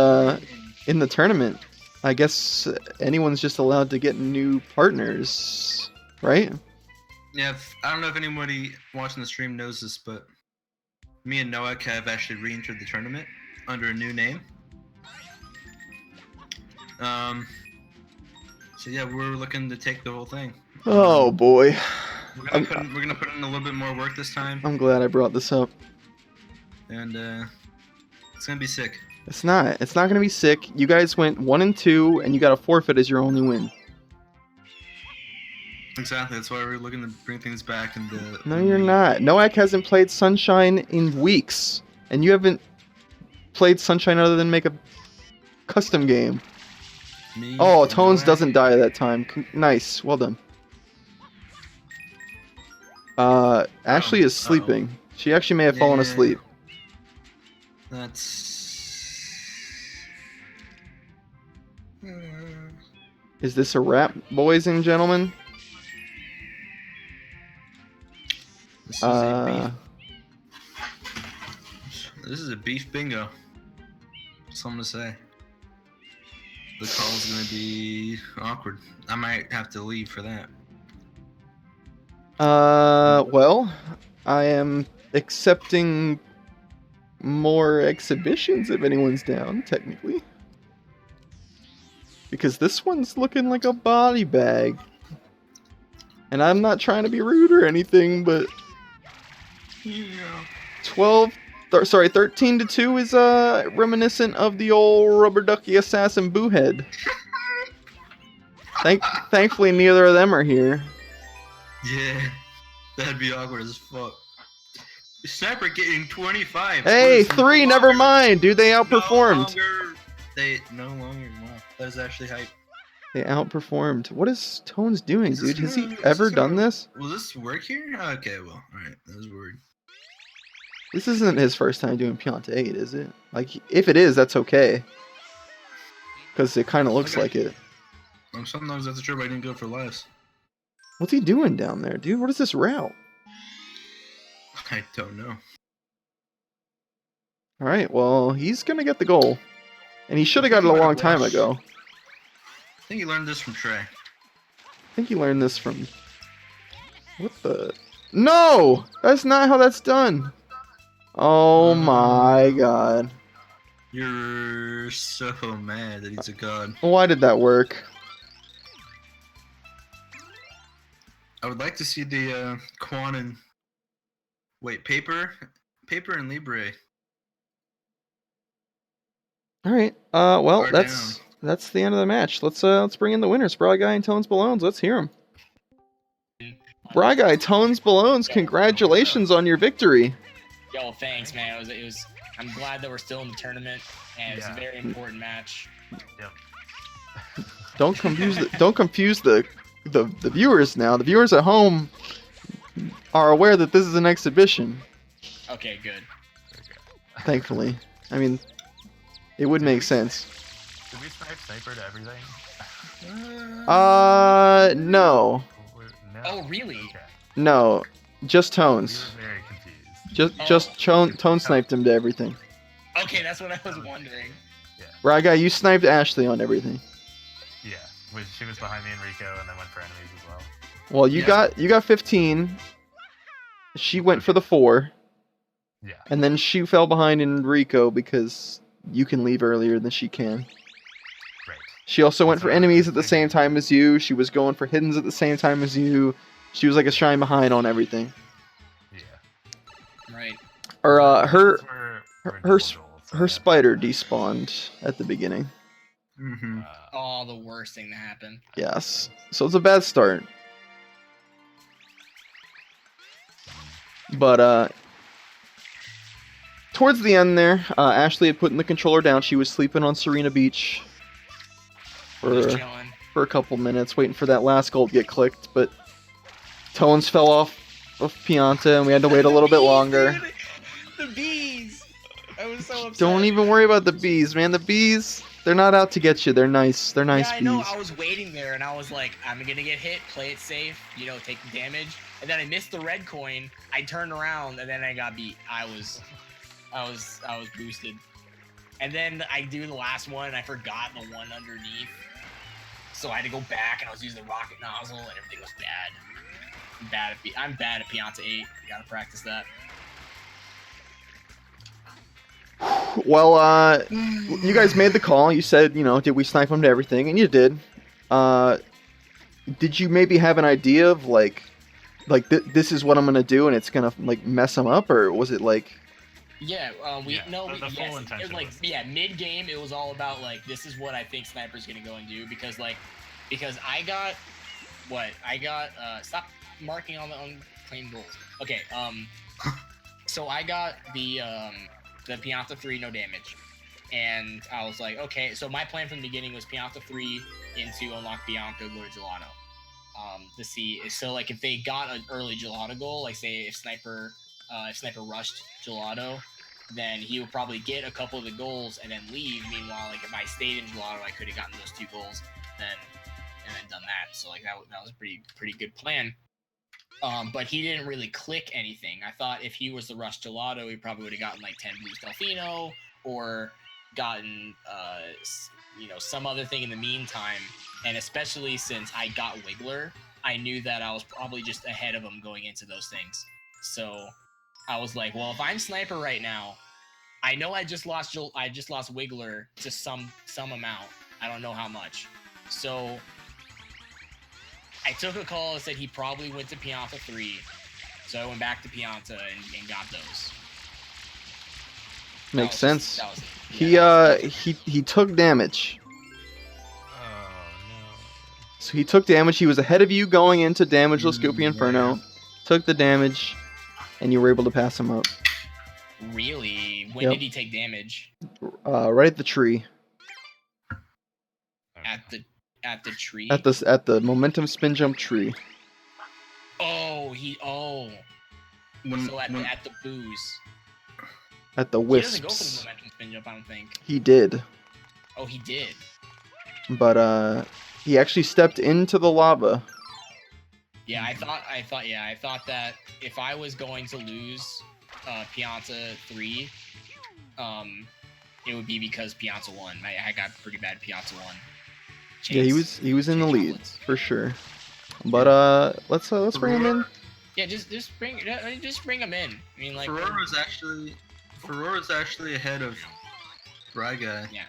in the tournament, I guess anyone's just allowed to get new partners, right? Yeah, I don't know if anybody watching the stream knows this, but me and Noak have actually re-entered the tournament under a new name. So yeah, we're looking to take the whole thing. Oh boy. We're gonna put in a little bit more work this time. I'm glad I brought this up. And it's gonna be sick. It's not. It's not gonna be sick. You guys went 1-2, and you got a forfeit as your only win. Exactly. That's why we're looking to bring things back. No, you're not. Noak hasn't played Sunshine in weeks, and you haven't played Sunshine other than make a custom game. Oh, Tones doesn't die that time. Nice. Well done. Ashley is sleeping. She actually may have fallen asleep. That's... Is this a wrap, boys and gentlemen? This is a beef bingo. Something to say. The call's gonna be awkward. I might have to leave for that. Well, I am accepting more exhibitions if anyone's down, technically. Because this one's looking like a body bag. And I'm not trying to be rude or anything, but... Yeah. 13-2 is reminiscent of the old rubber ducky assassin Boohead. Thankfully, neither of them are here. Yeah, that'd be awkward as fuck. Sniper getting 25. Hey, 3, never mind, dude. They outperformed. No longer. Wow, that is actually hype. They outperformed. What is Tones doing, dude? Has he ever done this? Will this work here? Okay, well, alright. That was weird. This isn't his first time doing Pianta 8, is it? Like, if it is, that's okay. Because it kind of looks like it. Sometimes that's true, but I didn't go for lives. What's he doing down there, dude? What is this route? I don't know. Alright, well, he's gonna get the goal. And he should have got it a long time ago. I think he learned this from Trey. I think he learned this from... What the... No! That's not how that's done! Oh my god. You're so mad that he's a god. Why did that work? I would like to see the Quan and... Wait, Paper and Libre. Alright, well, that's the end of the match. Let's bring in the winners, Bry Guy and Tones Ballones. Let's hear them. Bry Guy, Tones Ballones, congratulations on your victory. Yo, thanks, man. It was. I'm glad that we're still in the tournament, and it's a very important match. Yep. Don't confuse the viewers now. The viewers at home are aware that this is an exhibition. Okay, good. Thankfully. I mean, it would make sense. Did we snipe sniper to everything? No. No. Oh, really? Okay. No. Just We Tones. were very confused. Just Tone sniped him to everything. Okay, that's what I was wondering. Raga, you sniped Ashley on everything. Yeah, she was behind me and Rico, and then went for enemies as well. Well, you got 15. She went for the 4. Yeah. And then she fell behind Enrico because you can leave earlier than she can. Right. She also went for enemies at the same time as you. She was going for hiddens at the same time as you. She was like a shine behind on everything. Yeah. Right. Or her Her spider despawned at the beginning. Mm-hmm. Oh, the worst thing to happen. Yes. So it's a bad start. But towards the end there, Ashley had put the controller down. She was sleeping on Serena Beach Just chilling. for a couple minutes, waiting for that last goal to get clicked. But Tones fell off of Pianta, and we had to wait a little bit longer. Dude, the bees! I was so upset. Don't even worry about the bees, man. The bees, they're not out to get you. They're nice. They're nice Yeah, I bees. know. I was waiting there, and I was like, I'm gonna get hit, play it safe, take the damage. And then I missed the red coin. I turned around, and then I got beat. I was boosted. And then I do the last one, and I forgot the one underneath. So I had to go back, and I was using the rocket nozzle, and everything was bad. I'm bad at Pianta 8. Gotta practice that. Well, you guys made the call. You said, did we snipe them to everything? And you did. Did you maybe have an idea of this is what I'm gonna do, and it's gonna mess them up, or was it like? Yeah, the full intention was- mid game it was all about this is what I think Sniper's gonna go and do because I got stop marking on claimed goals. Okay, so I got the Pianta 3 no damage, and I was like, okay, so my plan from the beginning was Pianta 3 into unlock Bianca, go to Gelato. To see if they got an early Gelato goal, say if Sniper rushed Gelato, then he would probably get a couple of the goals and then leave. Meanwhile, if I stayed in Gelato, I could have gotten those 2 goals and then done that. So that was a pretty good plan. But he didn't really click anything. I thought if he was the rush Gelato, he probably would have gotten 10 boost Delfino or gotten some other thing in the meantime. And especially since I got Wiggler, I knew that I was probably just ahead of him going into those things. So I was like, well, if I'm Sniper right now, I know I just lost Wiggler to some amount. I don't know how much. So I took a call and said he probably went to Pianta 3. So I went back to Pianta and got those. Makes sense. He took damage. So he took damage. He was ahead of you going into Damageless Goopy Inferno. Took the damage, and you were able to pass him up. Really? When did he take damage? Right at the tree. At the tree? At the momentum spin jump tree. Oh, at the booze. At the He wisps. doesn't go for the momentum spin jump, I don't think. He did. Oh, he did. But he actually stepped into the lava. Yeah, I thought that if I was going to lose Pianta 3, it would be because Pianta won. I got pretty bad Pianta 1. Yeah, he was in the lead for sure. But let's bring him in. Yeah, just bring him in. I mean, Ferroro's actually ahead of Braga. Yeah.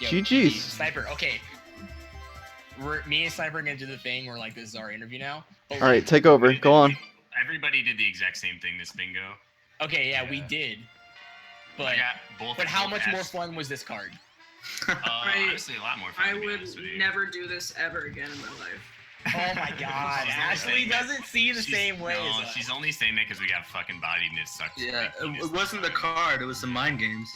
GG's. Sniper. Okay. Me and Sniper are gonna do the thing where this is our interview now. All right, take over. Go on. Everybody did the exact same thing this bingo. Okay, yeah, we did. But how much more fun was this card? Honestly, a lot more fun. I would never do this ever again in my life. Oh my god, Ashley doesn't see the same way as us. She's only saying that because we got fucking bodied and it sucks. Yeah, it wasn't the card, it was the mind games.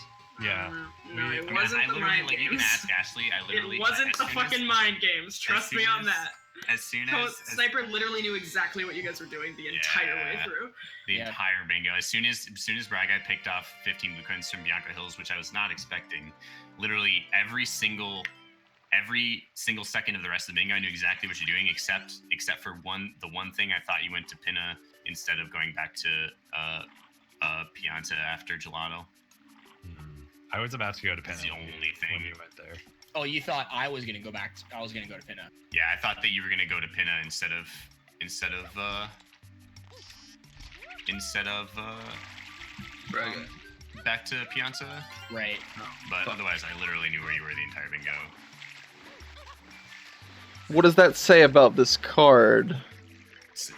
Yeah. No, it wasn't the mind games. You can ask Ashley. It wasn't the fucking mind games. Trust me on that. As soon So as Sniper literally knew exactly what you guys were doing the entire way Yeah. through. the Yeah. entire bingo, as soon as Bry Guy picked off 15 blue coins from Bianco Hills, which I was not expecting, literally every single second of the rest of the bingo, I knew exactly what you're doing, except for the one thing I thought you went to Pinna instead of going back to Pianta after Gelato. I was about to go to That's Pinna the when only thing. when you went there. Oh, you thought I was gonna go back? I was gonna go to Pinna. Yeah, I thought that you were gonna go to Pinna instead of Braga. back to Pianta. Right. But otherwise, I literally knew where you were the entire bingo. What does that say about this card?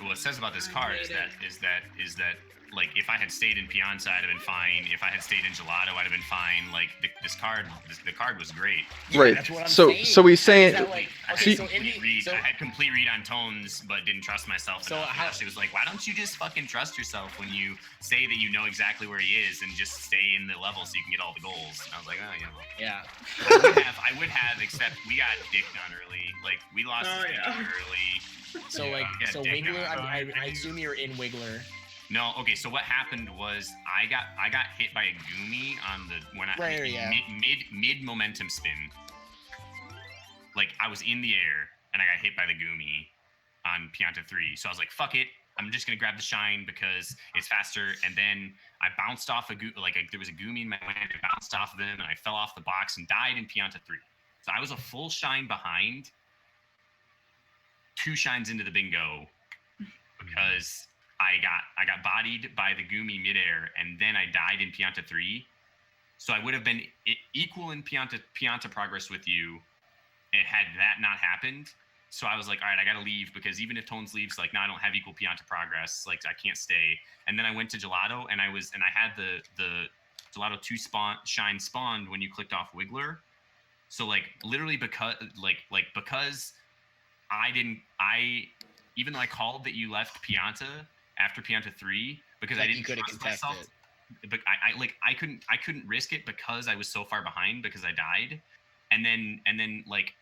What it says about this card is that like if I had stayed in Pianta, I'd have been fine. If I had stayed in Gelato, I'd have been fine. Like the card was great. Right. That's what I'm So saying. so he's saying Is that like, I okay, had so complete in read. so I had complete read on tones, but didn't trust myself So enough. how- She was like, "Why don't you just fucking trust yourself when you say that you know exactly where he is and just stay in the level so you can get all the goals?" And I was like, "Oh, yeah." Well. yeah. I would have, except we got dicked on early. Like we lost Oh, this yeah. game early. So Yeah. like Yeah, so dick Wiggler. down. I assume you're in Wiggler. No, okay. So what happened was I got hit by a Gumi on the Right, yeah. mid momentum spin. Like I was in the air and I got hit by the Gumi on Pianta 3. So I was like, fuck it. I'm just gonna grab the shine because it's faster. And then I bounced off there was a Gumi in my land. I bounced off of him and I fell off the box and died in Pianta 3. So I was a full shine behind, 2 shines into the bingo because I got bodied by the Gumi midair and then I died in Pianta 3. So I would have been equal in Pianta progress with you had that not happened. So I was like, all right, I gotta leave because even if Tones leaves, like now I don't have equal Pianta progress, like I can't stay. And then I went to Gelato and I had the Gelato 2 shine spawned when you clicked off Wiggler. So like literally because even though I called that you left Pianta after Pianta 3 because I Like, didn't you could've trust contested myself. But I couldn't risk it because I was so far behind because I died. And then like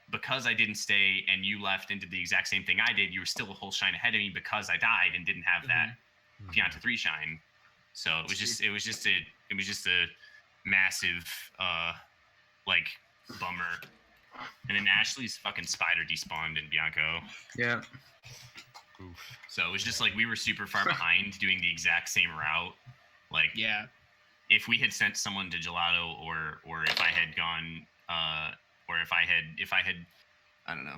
because I didn't stay and you left and did the exact same thing I did, you were still a whole shine ahead of me because I died and didn't have that Pianta 3 shine. So it was just a massive like bummer. And then Ashley's fucking spider despawned in Bianco. Yeah. Oof. So it was just like we were super far behind doing the exact same route. Like Yeah. if we had sent someone to Gelato or if I had gone or if I had I don't know,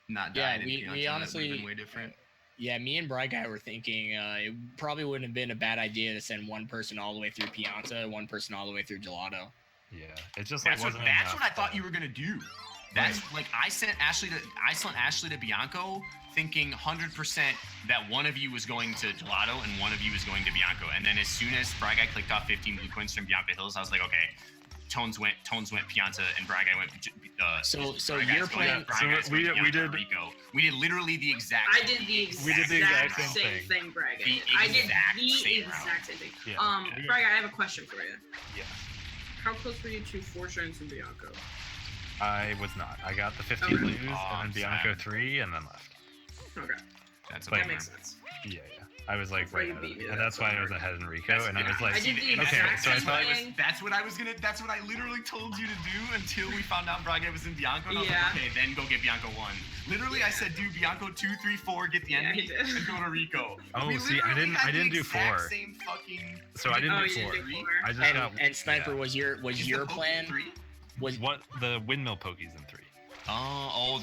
not Yeah, died in we Pianta, that would've honestly been way different. Yeah, me and Bry Guy were thinking it probably wouldn't have been a bad idea to send one person all the way through Pianta, one person all the way through Gelato. Yeah, it's just like That's what wasn't that's enough, what I thought you were gonna do. That's like I sent Ashley to Bianco thinking 100% that one of you was going to Gelato and one of you was going to Bianco. And then as soon as Bry Guy clicked off 15 blue coins from Bianco Hills, I was like, okay, Tones went Pianta and Bry Guy went. So Bry Guy's your going- plan- Bry so Guy's we- going we Pianta, did- Rico. We did literally the exact. I did the We did the exact same same thing, Braga. The I did exact the same exact same thing. Yeah. Braga, I have a question for you. Yeah. How close were you to 4 shines from Bianco? I was not. I got the 15 Okay. blues Oh, and then Bianco 3 and then left. Okay, That's a Like- that bummer. makes sense. Yeah. I was like That's why right you ahead beat of me, and that's that's why why I was ahead in Rico, and I was I like, did the okay, exact so I same thought thing. That's what I literally told you to do until we found out Braga was in Bianco. And I was Yeah. like, okay, then go get Bianco 1. Literally, I said do Bianco 2, 3, 4, get the Yeah, enemy, he did. and go to Rico. Oh, We see, I literally didn't- had I didn't the do exact 4. Same fucking. So I didn't Oh, do you didn't 4. do 4? I just got And Sniper yeah. was your plan 3? was What the windmill pokies in 3. The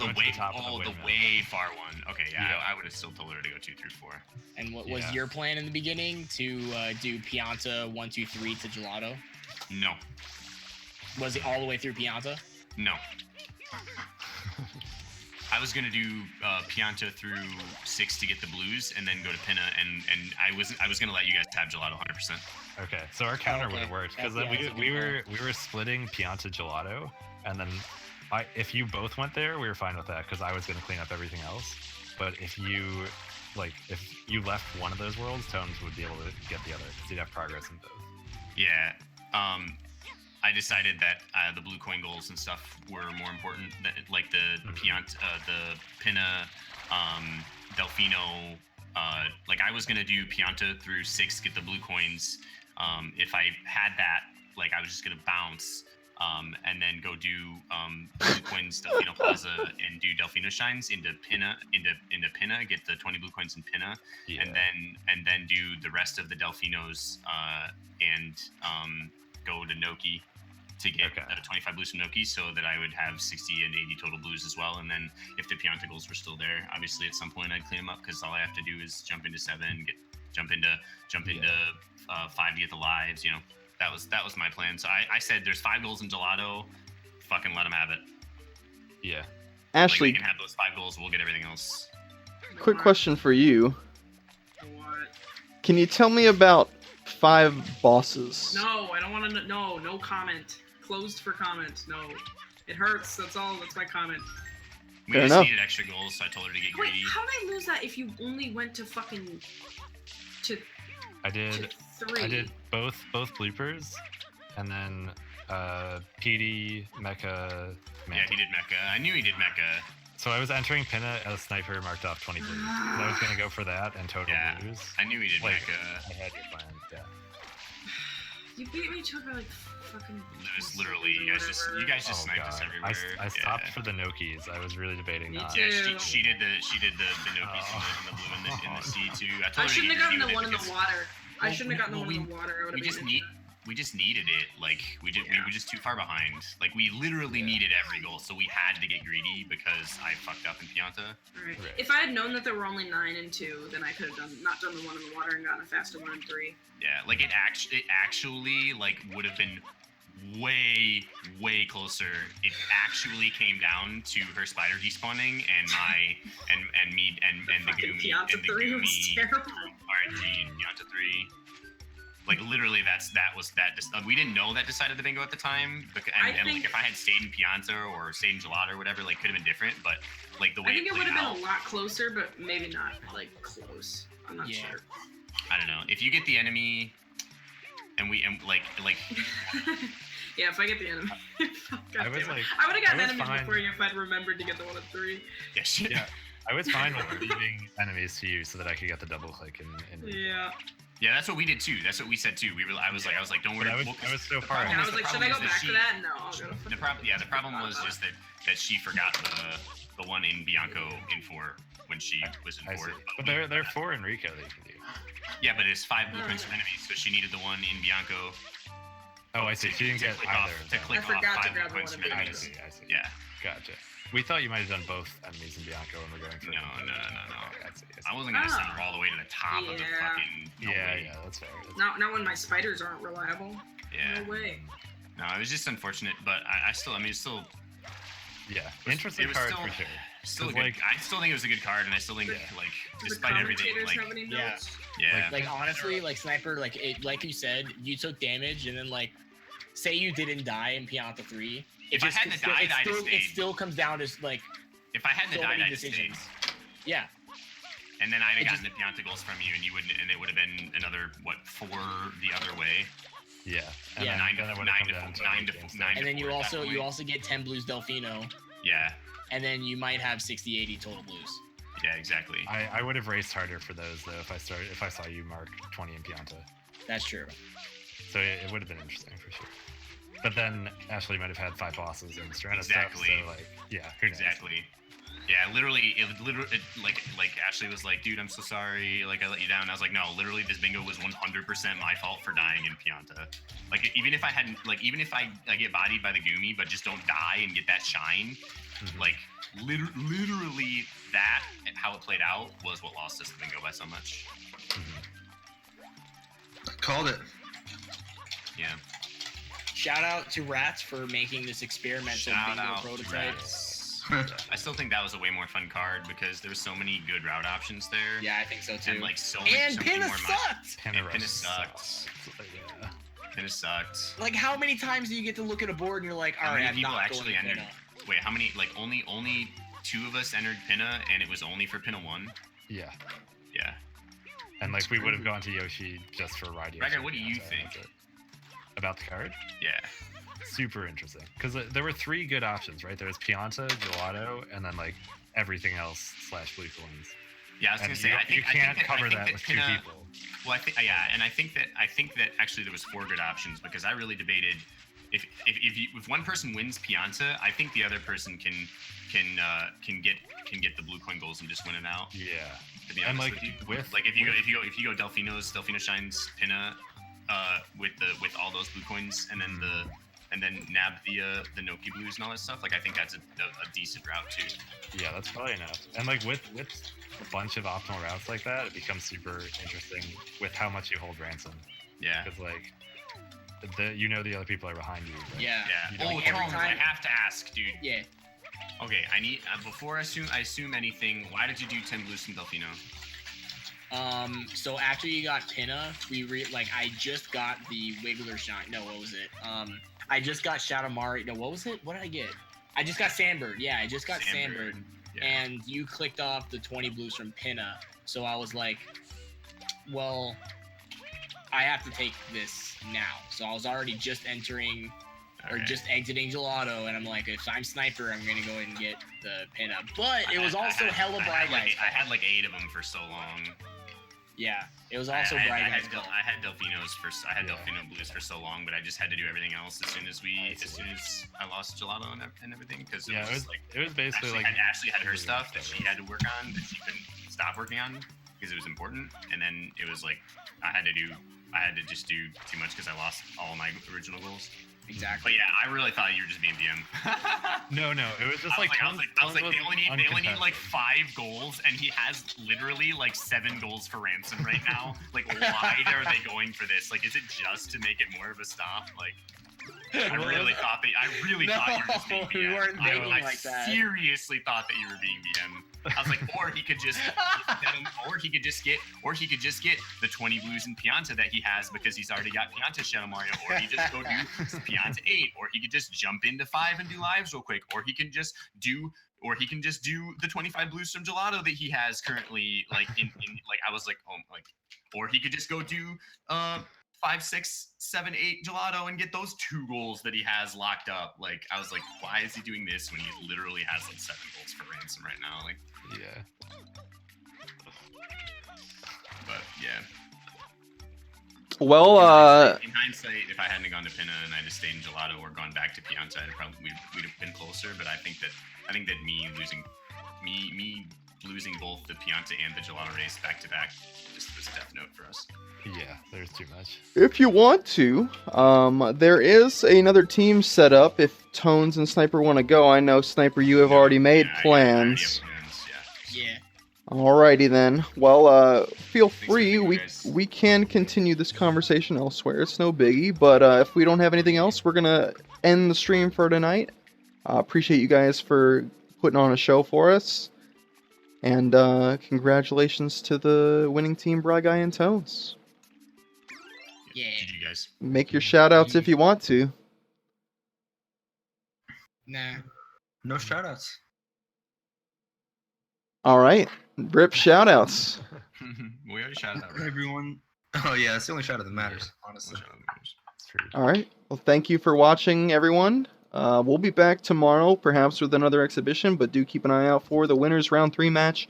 Went to the top of the the windmill. way far one. Okay, yeah, Yeah. I would have still told her to go 2, 3, 4. and what was Yeah. your plan in the beginning to do Pianta 1, 2, 3 to Gelato? No, Was it all the way through Pianta? no. I was gonna do Pianta through 6 to get the blues, and then go to Pinna, and I was gonna let you guys tab Gelato 100%. Okay, so our counter would have okay. worked because Yeah, then that's a we good were splitting Pianta Gelato, and then if you both went there, we were fine with that because I was gonna clean up everything else. But if you left one of those worlds, Tones would be able to get the other because he'd have progress in both. Yeah. I decided that the blue coin goals and stuff were more important. Like the the Pinna, Delfino. Like I was gonna do Pianta through 6, get the blue coins. If I had that, like I was just gonna bounce, and then go do blue coins, Delfino Plaza, and do Delfino shines into Pinna, get the 20 blue coins in Pinna, and then do the rest of the Delfinos, and go to Noki to get 25 blues from Noki, so that I would have 60 and 80 total blues as well. And then if the Pianta goals were still there, obviously at some point I'd clean them up, because all I have to do is jump into 7, jump into 5 to get the lives. You know, that was my plan. So I said there's 5 goals in Gelato, fucking let them have it. Yeah. Ashley, like, they can have those 5 goals. We'll get everything else. quick question for you. What? Can you tell me about 5 bosses? No, I don't want to. No comment. Closed for comment. No, it hurts. That's all. That's my comment. We Fair just enough. needed extra goals, so I told her to get Wait, greedy. how did I lose that if you only went to fucking to I did 3? I did both bloopers, and then PD Mecha. Yeah, he did Mecha. I knew he did Mecha. So I was entering Pinna as sniper, marked off 20 blues. So I was gonna go for that and total Yeah, blues. I knew he did Like, Mecha. I had your plan. Yeah. You beat me to like fucking. It was literally you guys just Oh, sniped us God. everywhere. I stopped Yeah. for the Nokis. I was really debating Me not. too. Yeah, she did the Nokis in the blue in the sea too. I I told her shouldn't to have get gotten the greedy one with in it the because water. I Well, shouldn't have gotten the we- one in the water. I would we have just needed it. Like we were just too far behind. Like we literally needed every goal, so we had to get greedy because I fucked up in Pianta. Right. Right. If I had known that there were only 9 and 2, then I could have not done the one in the water and gotten a faster 1 and 3. Yeah, like it actually like would have been way closer. It actually came down to her spider despawning and my and me and the Fucking Goomy Piazza and the 3 was Goomy terrible. RNG and Pianta 3. Like literally, we didn't know that decided the bingo at the time. And think- like if I had stayed in Pianta or stayed in Gelato or whatever, like could have been different. But like the way I think it would played have out, been a lot closer, but maybe not like close. I'm not Yeah. sure. I don't know. If you get the enemy, and like Yeah, if I get the enemy. God I was damn it. like- I would have gotten I was enemies fine. before you if I'd remembered to get the 1 and 3. yeah, shit. Yeah. I was fine with leaving enemies to you so that I could get the double click in Yeah. Yeah, that's what we did too. That's what we said too. I was like, don't But worry. I was so far problem And I is- was the like, should I problem go is back to she- that? No, I'll go to The problem was just that she forgot the one in Bianco in 4 when she was in I 4. see. But there are 4 in Rico that you can do. Yeah, but it's 5 blueprints from enemies, so she needed the one in Bianco. Oh, I see. She didn't to get click either. off, of to them. click I forgot off to 5 grab the blueprints one from in I enemies. Bianco. see. Yeah. Gotcha. We thought you might have done both enemies in Bianco and we're going for. No. Okay, I see. I wasn't gonna send Oh. her all the way to the top of the Yeah. fucking. No way. Yeah, that's fair. Not when my spiders aren't reliable. Yeah. No way. No, it was just unfortunate, but I still, it's still, Yeah, was- interesting it was card still- for sure. still a 'Cause, good. like- I still think it was a good card, and I still think Yeah. like Do despite the everything, commentators like have any Yeah. notes? yeah, Like honestly, like sniper, like you said, you took damage, and then like, say you didn't die in Pianta 3. If I hadn't died, I'd have it stayed. still comes down to like if I hadn't so died, many I'd have stayed. decisions. Yeah, And then I'd have It gotten the Pianta goals from you, and you wouldn't, and it would have been another 4 the other way. Yeah. And Yeah. then, Nine to- then it would nine have to- come down to nine like to- game nine state. and then you At that also point. get 10 blues Delfino, Yeah, and then you might have 60-80 total blues. yeah, exactly. I would have raced harder for those though if I saw you mark 20 in Pianta. That's true. So it would have been interesting for sure. But then Ashley might have had 5 bosses and Strana Exactly. stuff. So like, yeah, who knows? Exactly. Yeah, literally, like Ashley was like, dude, I'm so sorry, like I let you down. I was like, no, literally, this bingo was 100% my fault for dying in Pianta. Like even if I hadn't, like even if I get bodied by the Goomy, but just don't die and get that shine, Mhm. like literally that how it played out was what lost us the bingo by so much. Called it. Yeah. Shout out to Rats for making this experimental Shout bingo out prototype. Rats. I still think that was a way more fun card because there was so many good route options there. Yeah, I think so too. And like so And many Pinna more sucked. Pinna Pinna sucked. sucked. Yeah. Pinna sucked. Like, how many times do you get to look at a board and you're like, How all right, many I'm people not actually going to entered? Pinna. Wait, how many? Like only 2 of us entered Pinna, and it was only for Pinna 1. Yeah. Yeah. And like we would have gone to Yoshi just for ride Yoshi. Ragnar, what do you so think? that's it. About the card? Yeah. super interesting because there were 3 good options, right? There was Pianta, Gelato, and then like everything else / blue coins. Yeah, I was And gonna say I think you can't cover I think that with 2 Pinna- people. Well, I think and I think that actually there was 4 good options because I really debated if one person wins Pianta, I think the other person can get the blue coin goals and just win it out. Yeah. To be And honest like with you, with like if you go Delfino shines Pinna, with all those blue coins and then nab the Noki blues and all that stuff. Like I think that's a decent route too. yeah, that's probably enough. And like with a bunch of optimal routes like that, it becomes super interesting with how much you hold ransom. Yeah. Because like the other people are behind you. But Yeah. Yeah. You don't Oh, every Tom, I time- have to ask, dude. Yeah. Okay, I need before I assume anything. Why did you do 10 blues from Delfino? So after you got Pinna, I just got the Wiggler shine. No, what was it? I just got Shadow Mari. No, what was it? What did I get? I just got Sandbird. Yeah, I just got Sandbird. Yeah. And you clicked off the 20 blues from Pinna. So I was like, well, I have to take this now. So I was already just entering or Okay. just exiting Gelato, and I'm like, if I'm Sniper, I'm gonna go ahead and get the Pinna. But it was also hella Bry Guy's I had like 8 of them for so long. Yeah, it was also I Bry had Guy's fault. I had Delfinos I had Yeah. Delfino blues for so long, but I just had to do everything else as soon as I lost Gelato and everything because yeah, it was like it was basically Ashley had her really stuff that good she had to work on that she couldn't stop working on because it was important, and then it was like I had to just do too much because I lost all my original goals. Exactly. But yeah, I really thought you were just being DM. No, it was just I was like, Tons they only need uncontested. like 5 goals, and he has literally like 7 goals for ransom right now. Like, why are they going for this? Like, is it just to make it more of a stop? Like, I really thought you were just being we BM. weren't thinking I like that. seriously thought that you were being BM. I was like, or he could just get the 20 blues in Pianta that he has because he's already got Pianta Shadow Mario, or he just go do Pianta 8, or he could just jump into 5 and do lives real quick, or he can just do the 25 blues from Gelato that he has currently, like in like I was like, oh, like, or he could just go do 5, 6, 7, 8 Gelato and get those 2 goals that he has locked up. Like, I was like, why is he doing this when he literally has like 7 goals for ransom right now? Like, Yeah. but yeah. Well, In hindsight, if I hadn't gone to Pinna and I just stayed in Gelato or gone back to Pianta, we'd have been closer. But I think that me losing both the Pianta and the Gelato race back to back just was a death note for us. Yeah, there's too much. if you want to, there is another team set up if Tones and Sniper want to go. I know, Sniper, you have already made Yeah, I plans. already have plans, yeah. Yeah. Alrighty then. Well, feel for free. being We here, guys. we can continue this conversation elsewhere. It's no biggie. But if we don't have anything else, we're gonna end the stream for tonight. Appreciate you guys for putting on a show for us, and congratulations to the winning team, Bry Guy and Tones. Yeah. GG, guys. Make your shout outs if you want to. Nah. No shoutouts. All right, Rip shout outs. We already shouted out. Right? Everyone. Oh yeah, that's the only shoutout that matters, honestly. It's true. All right. Well, thank you for watching, everyone. We'll be back tomorrow, perhaps with another exhibition, but do keep an eye out for the winners round 3 match.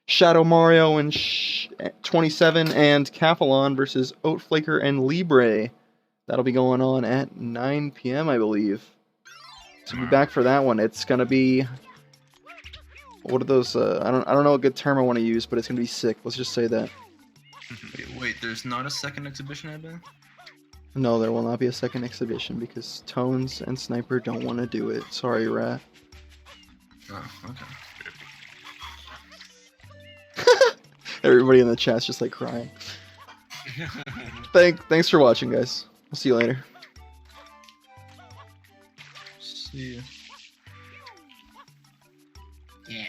Shadow Mario and 27 and Capelon versus Oatflaker and Libre. That'll be going on at 9 p.m., I believe. So be back for that one. It's gonna be, what are those? I don't know a good term I want to use, but it's gonna be sick. Let's just say that. Wait, there's not a second exhibition, I bet? No, there will not be a second exhibition because Tones and Sniper don't want to do it. Sorry, Rat. Oh, okay. Everybody in the chat's just like crying. Thanks for watching, guys. We'll see you later. See ya. Yeah.